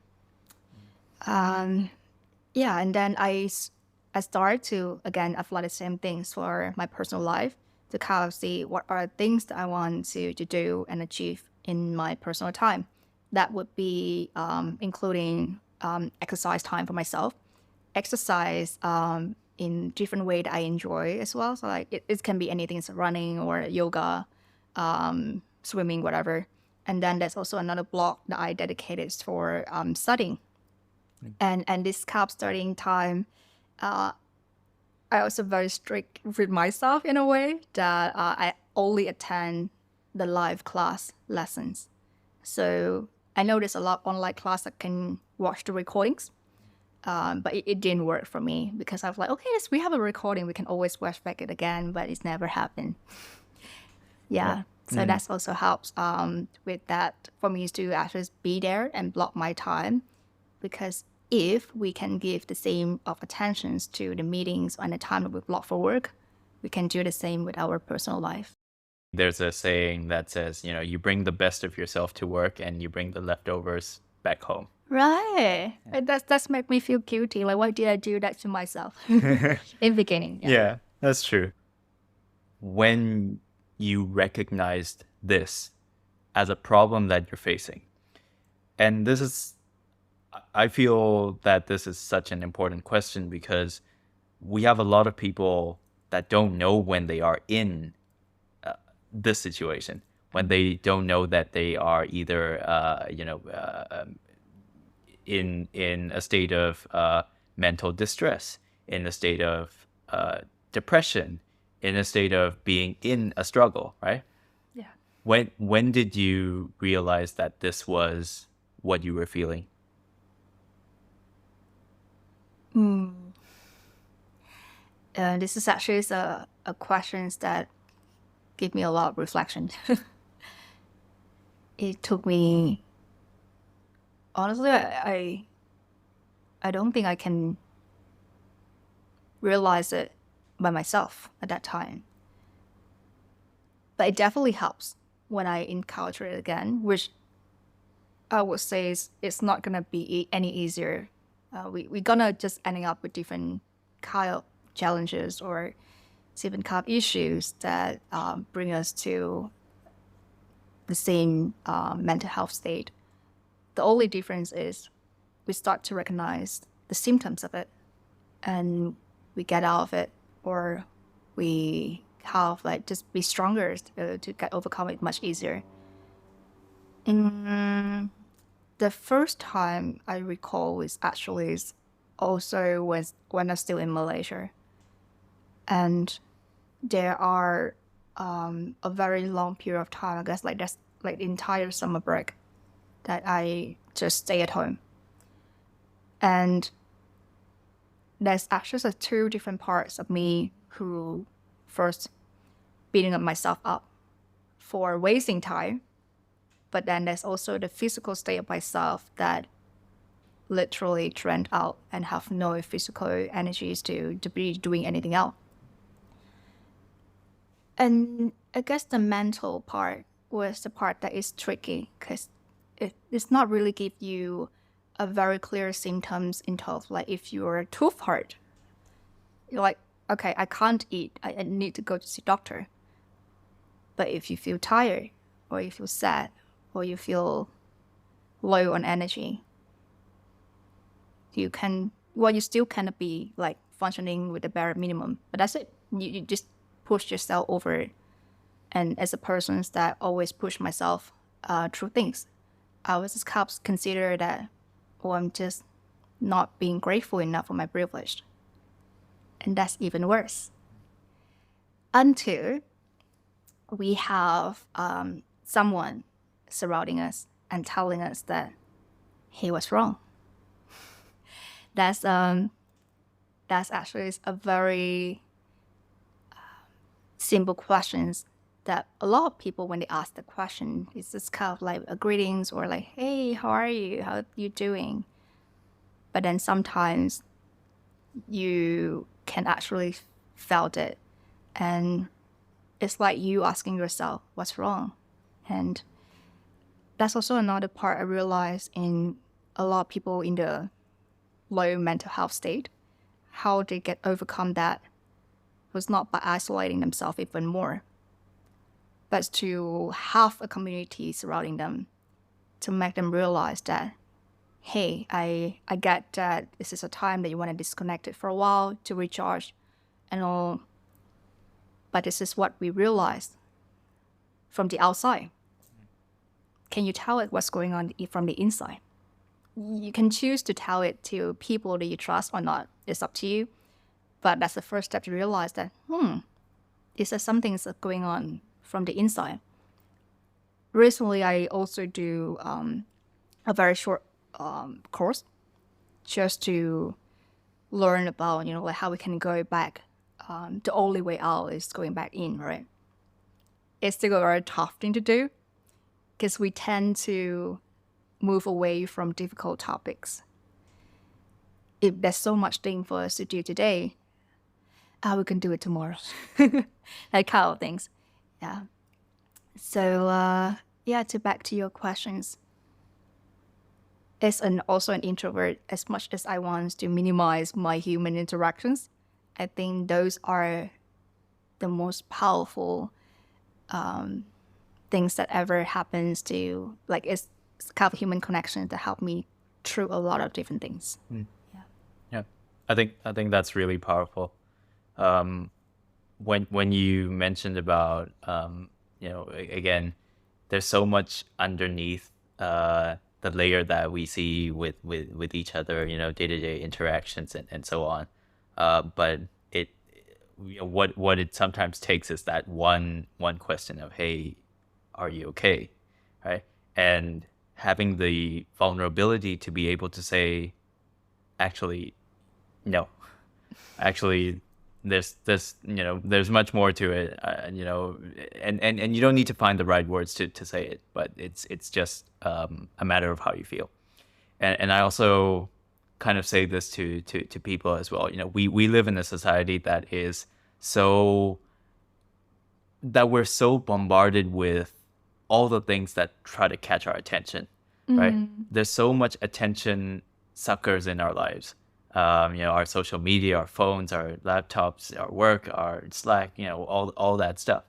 And then I started to, again, apply the same things for my personal life to kind of see what are things that I want to do and achieve in my personal time. That would be including exercise time for myself, exercise in different way that I enjoy as well. So like it can be anything, it's running or yoga, swimming, whatever. And then there's also another block that I dedicated for studying. And this kind of studying time, I also very strict with myself in a way that I only attend the live class lessons. So I know there's a lot of online class that can watch the recordings, but it didn't work for me because I was like, okay, we have a recording, we can always watch back it again, but it's never happened. So that's also helps with that for me to actually be there and block my time, because if we can give the same of attentions to the meetings and the time that we block for work, we can do the same with our personal life. There's a saying that says, you bring the best of yourself to work and you bring the leftovers back home. Right. Yeah. That's make me feel guilty. Like, why did I do that to myself in the beginning? Yeah, that's true. When you recognized this as a problem that you're facing, and I feel that this is such an important question because we have a lot of people that don't know when they are in this situation, when they don't know that they are either, in a state of mental distress, in a state of depression, in a state of being in a struggle, right? Yeah. When did you realize that this was what you were feeling? This is actually a question that give me a lot of reflection. It took me, honestly, I don't think I can realize it by myself at that time. But it definitely helps when I encounter it again, which I would say it's not going to be any easier. We're going to just ending up with different kind of challenges or different kind of issues that bring us to the same mental health state. The only difference is we start to recognize the symptoms of it and we get out of it, or we have like just be stronger to overcome it much easier. the first time I recall is actually also when I was still in Malaysia. And there are a very long period of time, I guess like that's like the entire summer break that I just stay at home. And there's actually two different parts of me who first beating up myself up for wasting time. But then there's also the physical state of myself that literally drained out and have no physical energies to be doing anything else. And I guess the mental part was the part that is tricky because it's not really give you a very clear symptoms in terms of like if you're too hurt, you're like, okay, I can't eat, I need to go to see doctor. But if you feel tired or you feel sad or you feel low on energy, you still cannot be like functioning with the bare minimum, but that's it. You just push yourself over it. And as a person that always push myself through things, I was just kind of consider that, I'm just not being grateful enough for my privilege. And that's even worse. Until we have someone surrounding us and telling us that he was wrong. That's actually a very simple questions that a lot of people, when they ask the question, it's just kind of like a greetings or like, hey, how are you? How are you doing? But then sometimes you can actually felt it. And it's like you asking yourself, what's wrong? And that's also another part I realized in a lot of people in the low mental health state, how they get overcome that was not by isolating themselves even more, but to have a community surrounding them to make them realize that, hey, I get that this is a time that you want to disconnect it for a while to recharge and all, but this is what we realized from the outside. Can you tell it what's going on from the inside? You can choose to tell it to people that you trust or not. It's up to you. But that's the first step to realize that, is there something that's going on from the inside? Recently, I also do a very short course just to learn about, like how we can go back. The only way out is going back in, right? It's still a very tough thing to do because we tend to move away from difficult topics. If there's so much thing for us to do today, we can do it tomorrow. That kind of things. Yeah. So, to back to your questions. As also an introvert, as much as I want to minimize my human interactions, I think those are the most powerful things that ever happens to, like, it's kind of human connection that help me through a lot of different things. Yeah, I think that's really powerful. When you mentioned about again, there's so much underneath the layer that we see with each other, day-to-day interactions and so on. But it what it sometimes takes is that one question of, hey, are you okay, right? And having the vulnerability to be able to say, actually, no, actually, there's much more to it, and you don't need to find the right words to say it, but it's just a matter of how you feel. And I also kind of say this to people as well. We live in a society that we're so bombarded with all the things that try to catch our attention, right? There's so much attention suckers in our lives. Our social media, our phones, our laptops, our work, our Slack, all that stuff.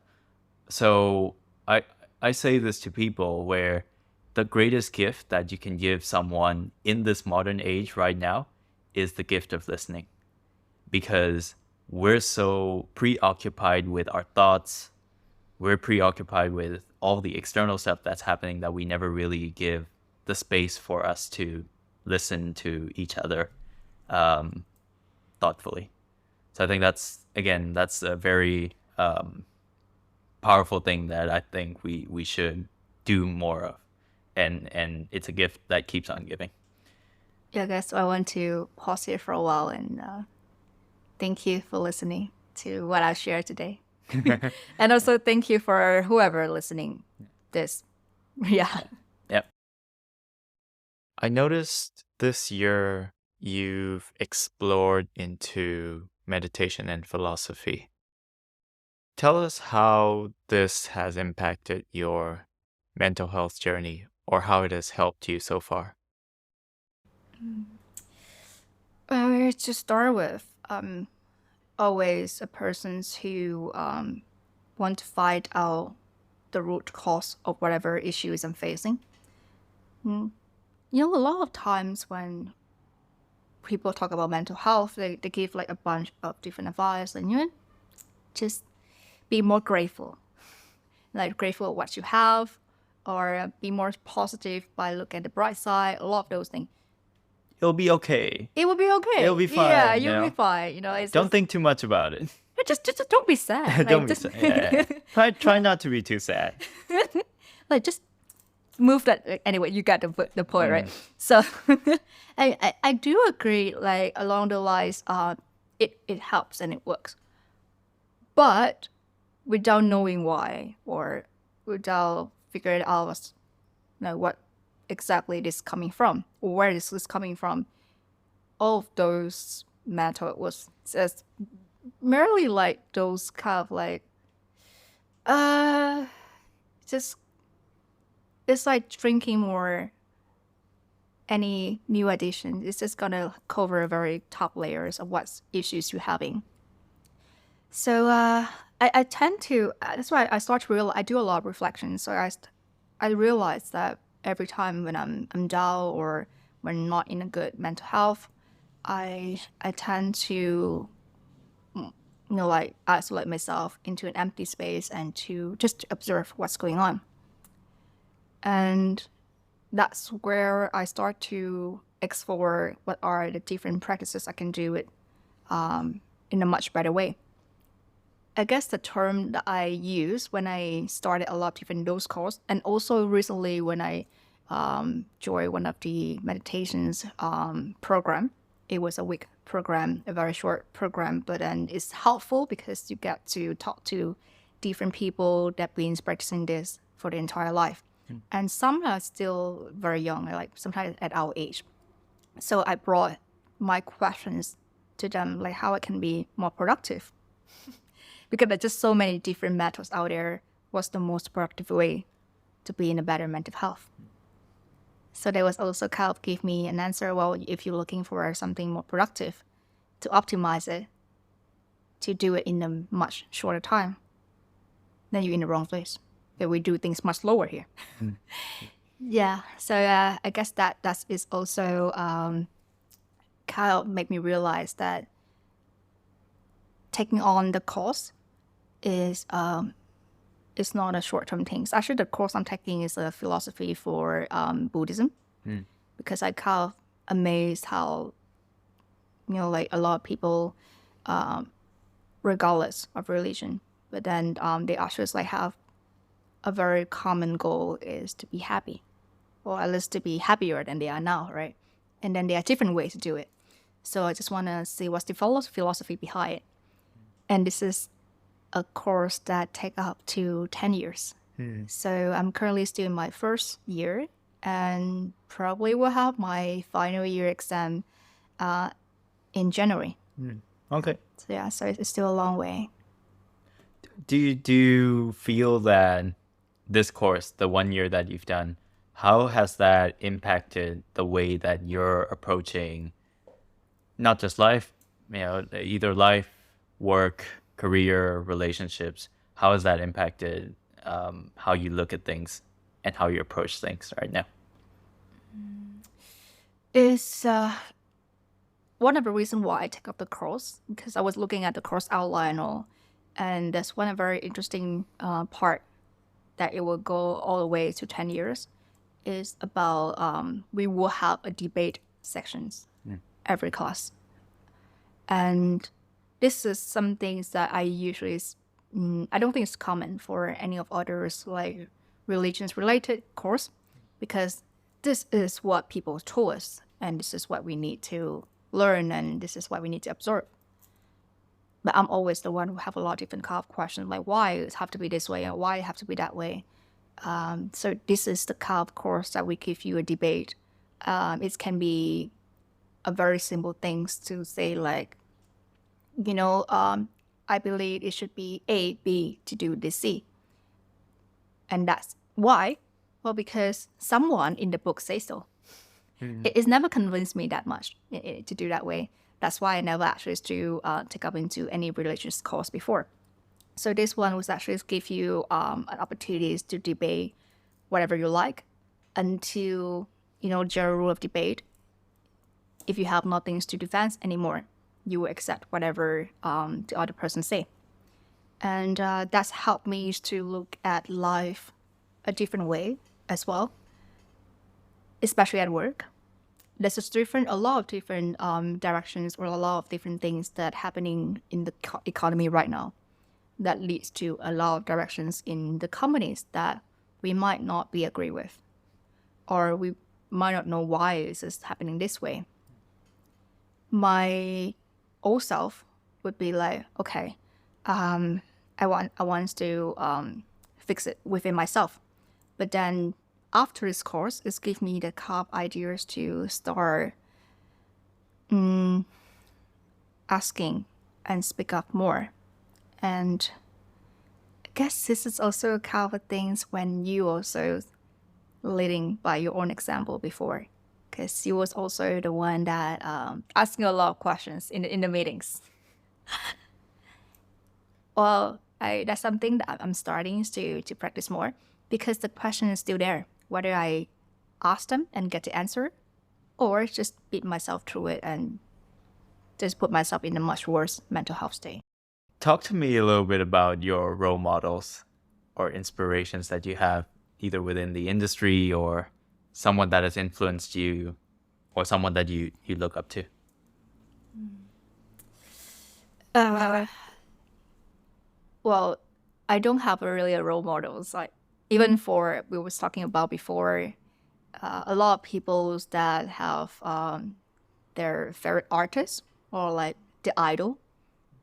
So I say this to people where the greatest gift that you can give someone in this modern age right now is the gift of listening. Because we're so preoccupied with our thoughts, we're preoccupied with all the external stuff that's happening that we never really give the space for us to listen to each other thoughtfully. So I think that's a very powerful thing that I think we should do more of, and it's a gift that keeps on giving. Yeah, I guess I want to pause here for a while and thank you for listening to what I shared today. And also thank you for whoever listening this. Yeah. Yep. I noticed this year you've explored into meditation and philosophy. Tell us how this has impacted your mental health journey or how it has helped you so far. To start with, always a person who want to find out the root cause of whatever issues I'm facing. You know, a lot of times when people talk about mental health, they give like a bunch of different advice, and you know, just be more grateful, like grateful of what you have, or be more positive by looking at the bright side. A lot of those things. It'll be okay. It will be okay. It'll be fine. Yeah, you you'll know? be fine. You know, it's Don't think too much about it. just don't be sad. Don't be sad. Yeah. Try not to be too sad. Like just move that. Anyway, you got the point, right? So I do agree. Like along the lines, it helps and it works, but without knowing why or without figuring out, you know, what exactly it is coming from or where is this coming from, all of those method was just merely like those kind of like just it's like drinking more any new addition. It's just gonna cover very top layers of what issues you're having. So I tend to that's why I start to realize I do a lot of reflection. So I realize that every time when I'm down or when not in a good mental health, I tend to like isolate myself into an empty space and to just observe what's going on. And that's where I start to explore what are the different practices I can do it in a much better way. I guess the term that I use when I started a lot of different those courses, and also recently when I joined one of the meditations program. It was a week program, a very short program, but then it's helpful because you get to talk to different people that been practicing this for the entire life. And some are still very young, like sometimes at our age. So I brought my questions to them, like how I can be more productive. Because there's just so many different methods out there. What's the most productive way to be in a better mental health? So they was also kind of give me an answer, well, if you're looking for something more productive, to optimize it, to do it in a much shorter time, then you're in the wrong place. That we do things much slower here. Yeah, so I guess that is also kind of make me realize that taking on the course is it's not a short-term thing. Actually, the course I'm taking is a philosophy for Buddhism, because I kind of amazed how, you know, like a lot of people, regardless of religion, but then they actually like have a very common goal is to be happy, or at least to be happier than they are now, right? And then there are different ways to do it. So I just want to see what's the philosophy behind it. And this is a course that takes up to 10 years. So I'm currently still in my first year and probably will have my final year exam in January. Okay. So yeah, so it's still a long way. Do you feel that this course, the 1 year that you've done, how has that impacted the way that you're approaching not just life, you know, either life, work, career, relationships? How has that impacted how you look at things and how you approach things right now? It's one of the reasons why I took up the course, because I was looking at the course outline and all, and that's one very interesting part that it will go all the way to 10 years is about we will have a debate sections every class. And this is some things that I usually, I don't think it's common for any of others like religions related course, because this is what people told us and this is what we need to learn and this is what we need to absorb. But I'm always the one who have a lot of different kind of questions, like why it have to be this way and why it have to be that way. So this is the kind of course that we give you a debate. It can be a very simple things to say like, I believe it should be A, B to do this C. And that's why? Well, because someone in the book says so. It's never convinced me that much to do that way. That's why I never actually take up into any religious course before. So this one was actually give you an opportunities to debate whatever you like until, general rule of debate. If you have nothing to defend anymore, you will accept whatever the other person say. And that's helped me to look at life a different way as well, especially at work. There's a lot of different directions or a lot of different things that happening in the economy right now that leads to a lot of directions in the companies that we might not be agree with, or we might not know why is this happening this way. My old self would be like, okay, I want to fix it within myself. But then after this course, it gives me the kind of ideas to start asking and speak up more. And I guess this is also kind of things when you also leading by your own example before, because you was also the one that asking a lot of questions in the meetings. Well, that's something that I'm starting to practice more, because the question is still there, whether I ask them and get the answer or just beat myself through it and just put myself in a much worse mental health state. Talk to me a little bit about your role models or inspirations that you have, either within the industry or someone that has influenced you or someone that you look up to. Well, I don't have really a role models. Like even for we was talking about before, a lot of people that have their favorite artists or like the idol,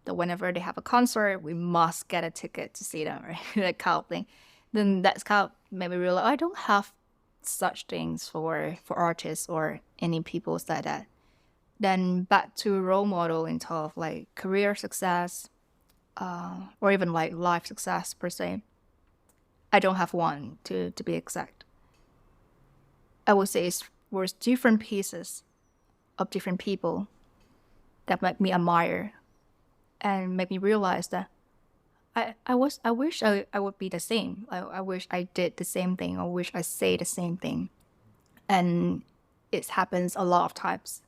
that whenever they have a concert, we must get a ticket to see them, right? That kind of thing. Then that's kind of made me realize I don't have such things for artists or any people like that. Then back to role model in terms of like career success, or even like life success per se. I don't have one to be exact. I would say it was different pieces of different people that make me admire and make me realize that I wish I would be the same. I wish I did the same thing. I wish I say the same thing. And it happens a lot of times.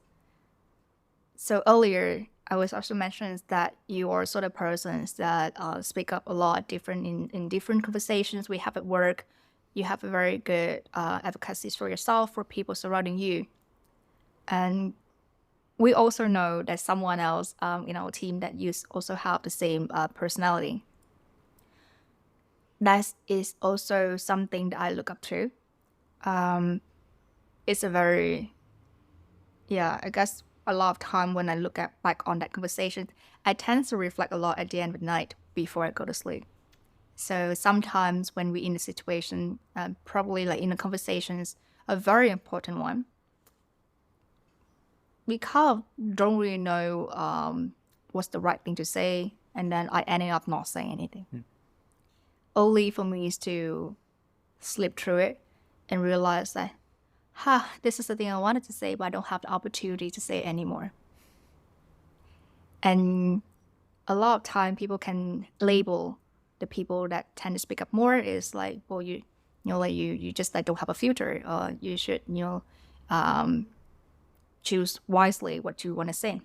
So earlier, I was also mentioning that you are sort of persons that speak up a lot different in different conversations we have at work. You have a very good advocacy for yourself, for people surrounding you. And we also know that someone else in our team that you also have the same personality. That is also something that I look up to. It's a very, I guess a lot of time when I look back on that conversation, I tend to reflect a lot at the end of the night before I go to sleep. So sometimes when we're in a situation, probably like in the conversations, a very important one, we kind of don't really know what's the right thing to say, and then I ended up not saying anything. Only for me is to slip through it and realize that, this is the thing I wanted to say, but I don't have the opportunity to say it anymore. And a lot of time people can label the people that tend to speak up more is like, well, you just like don't have a filter, or you should, choose wisely what you want to say.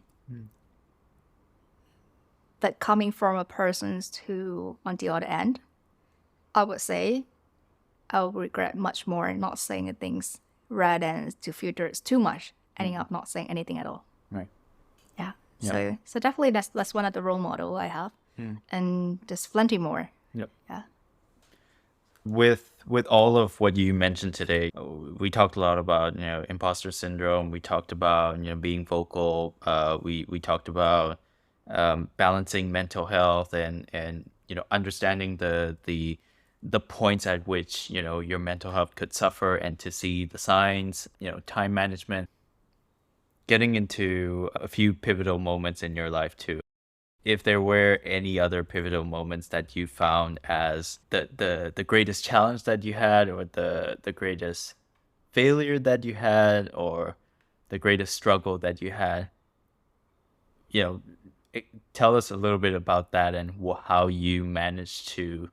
But coming from a person who, on the other end, I would say, I'll regret much more not saying things rather than to filter it too much, ending up not saying anything at all. Right. Yeah. Yeah. So definitely that's one of the role model I have, and there's plenty more. Yep. Yeah. With all of what you mentioned today, we talked a lot about imposter syndrome. We talked about being vocal. We talked about balancing mental health and understanding the points at which your mental health could suffer, and to see the signs. Time management. Getting into a few pivotal moments in your life too. If there were any other pivotal moments that you found as the greatest challenge that you had, or the greatest failure that you had, or the greatest struggle that you had, tell us a little bit about that, and how you managed to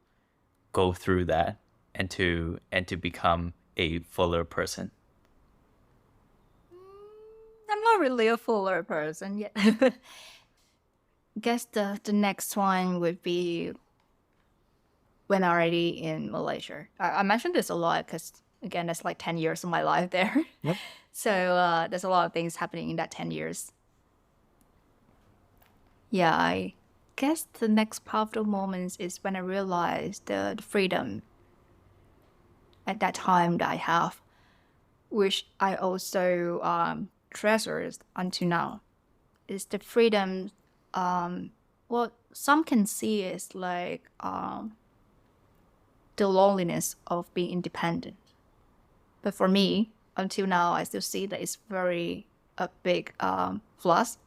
go through that and to become a fuller person. I'm not really a fuller person yet. Guess the next one would be when already in Malaysia. I mentioned this a lot because, again, that's like 10 years of my life there. Yep. So there's a lot of things happening in that 10 years. Yeah, I guess the next pivotal moments is when I realized the freedom at that time that I have, which I also treasures until now, is the freedom. Well, some can see as like the loneliness of being independent. But for me, until now, I still see that it's very a big plus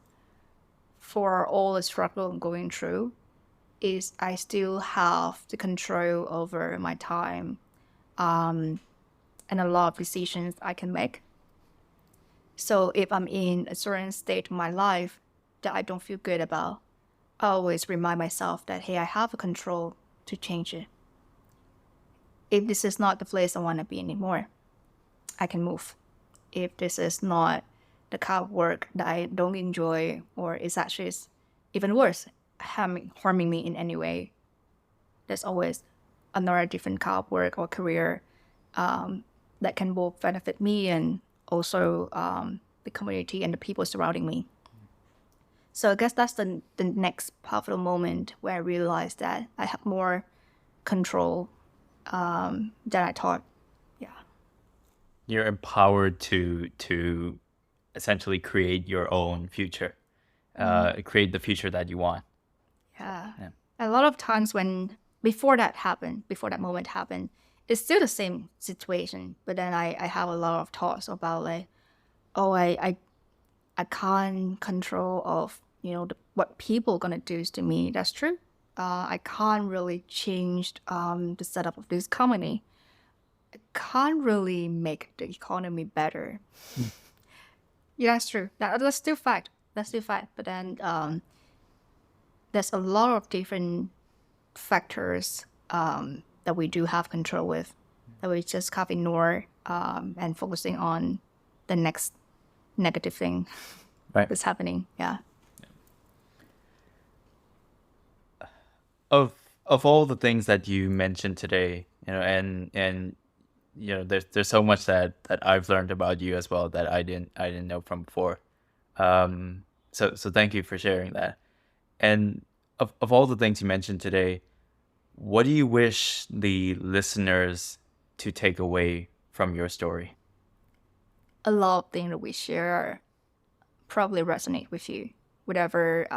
for all the struggle I'm going through. Is I still have the control over my time, and a lot of decisions I can make. So if I'm in a certain state of my life that I don't feel good about, I always remind myself that, hey, I have a control to change it. If this is not the place I want to be anymore, I can move. If this is not the kind of work that I don't enjoy, or is actually even worse, harming me in any way, there's always another different kind of work or career that can both benefit me and also the community and the people surrounding me. So I guess that's the next pivotal moment where I realized that I have more control than I thought. Yeah. You're empowered to essentially create your own future, create the future that you want. Yeah. A lot of times before that moment happened, it's still the same situation. But then I have a lot of thoughts about like, oh, I can't control of, what people gonna do to me. That's true. I can't really change the setup of this company. I can't really make the economy better. Yeah, that's true. That's still fact. But then there's a lot of different factors that we do have control with, that we just can't ignore and focusing on the next negative thing that's happening. Yeah. Of all the things that you mentioned today, and there's so much that I've learned about you as well that I didn't know from before. So thank you for sharing that. And of all the things you mentioned today, what do you wish the listeners to take away from your story? A lot of things that we share probably resonate with you, whatever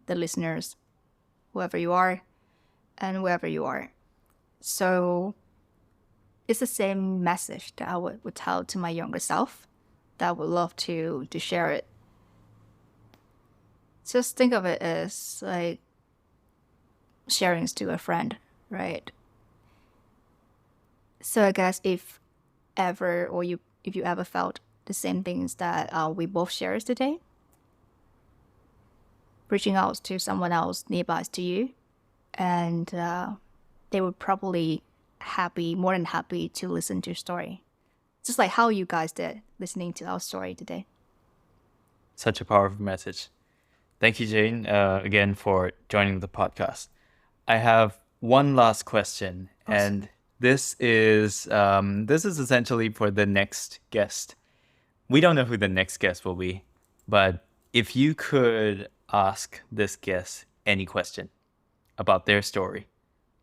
the listeners, whoever you are, and wherever you are. So it's the same message that I would tell to my younger self, that I would love to share it. Just think of it as like sharing to a friend, right? So I guess if you ever felt the same things that we both share today, reaching out to someone else nearby to you, and they would probably more than happy to listen to your story, just like how you guys did listening to our story today. Such a powerful message. Thank you, Jane, again for joining the podcast. I have one last question, and this is essentially for the next guest. We don't know who the next guest will be, but if you could ask this guest any question about their story,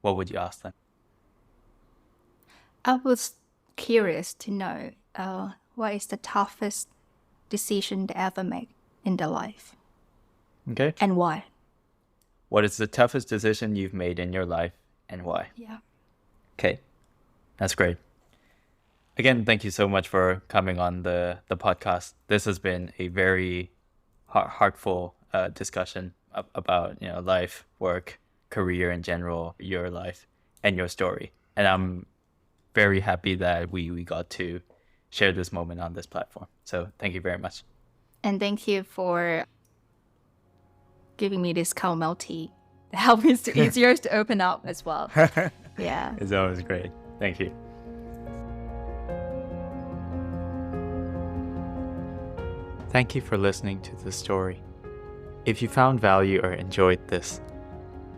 what would you ask them? I was curious to know what is the toughest decision they ever make in their life Okay. and why. What is the toughest decision you've made in your life and why? Yeah. Okay. That's great. Again, thank you so much for coming on the podcast. This has been a very heartful discussion about life, work, career in general, your life, and your story. And I'm very happy that we got to share this moment on this platform. So thank you very much. And thank you for giving me this caramel tea to help me to easier to open up as well. Yeah. It's always great. Thank you. Thank you for listening to this story. If you found value or enjoyed this,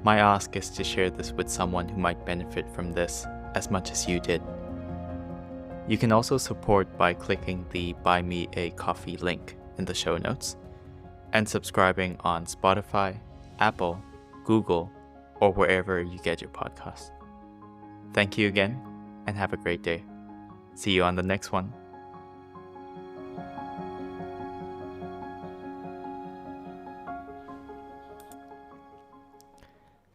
my ask is to share this with someone who might benefit from this as much as you did. You can also support by clicking the Buy Me a Coffee link in the show notes and subscribing on Spotify, Apple, Google, or wherever you get your podcasts. Thank you again and have a great day. See you on the next one.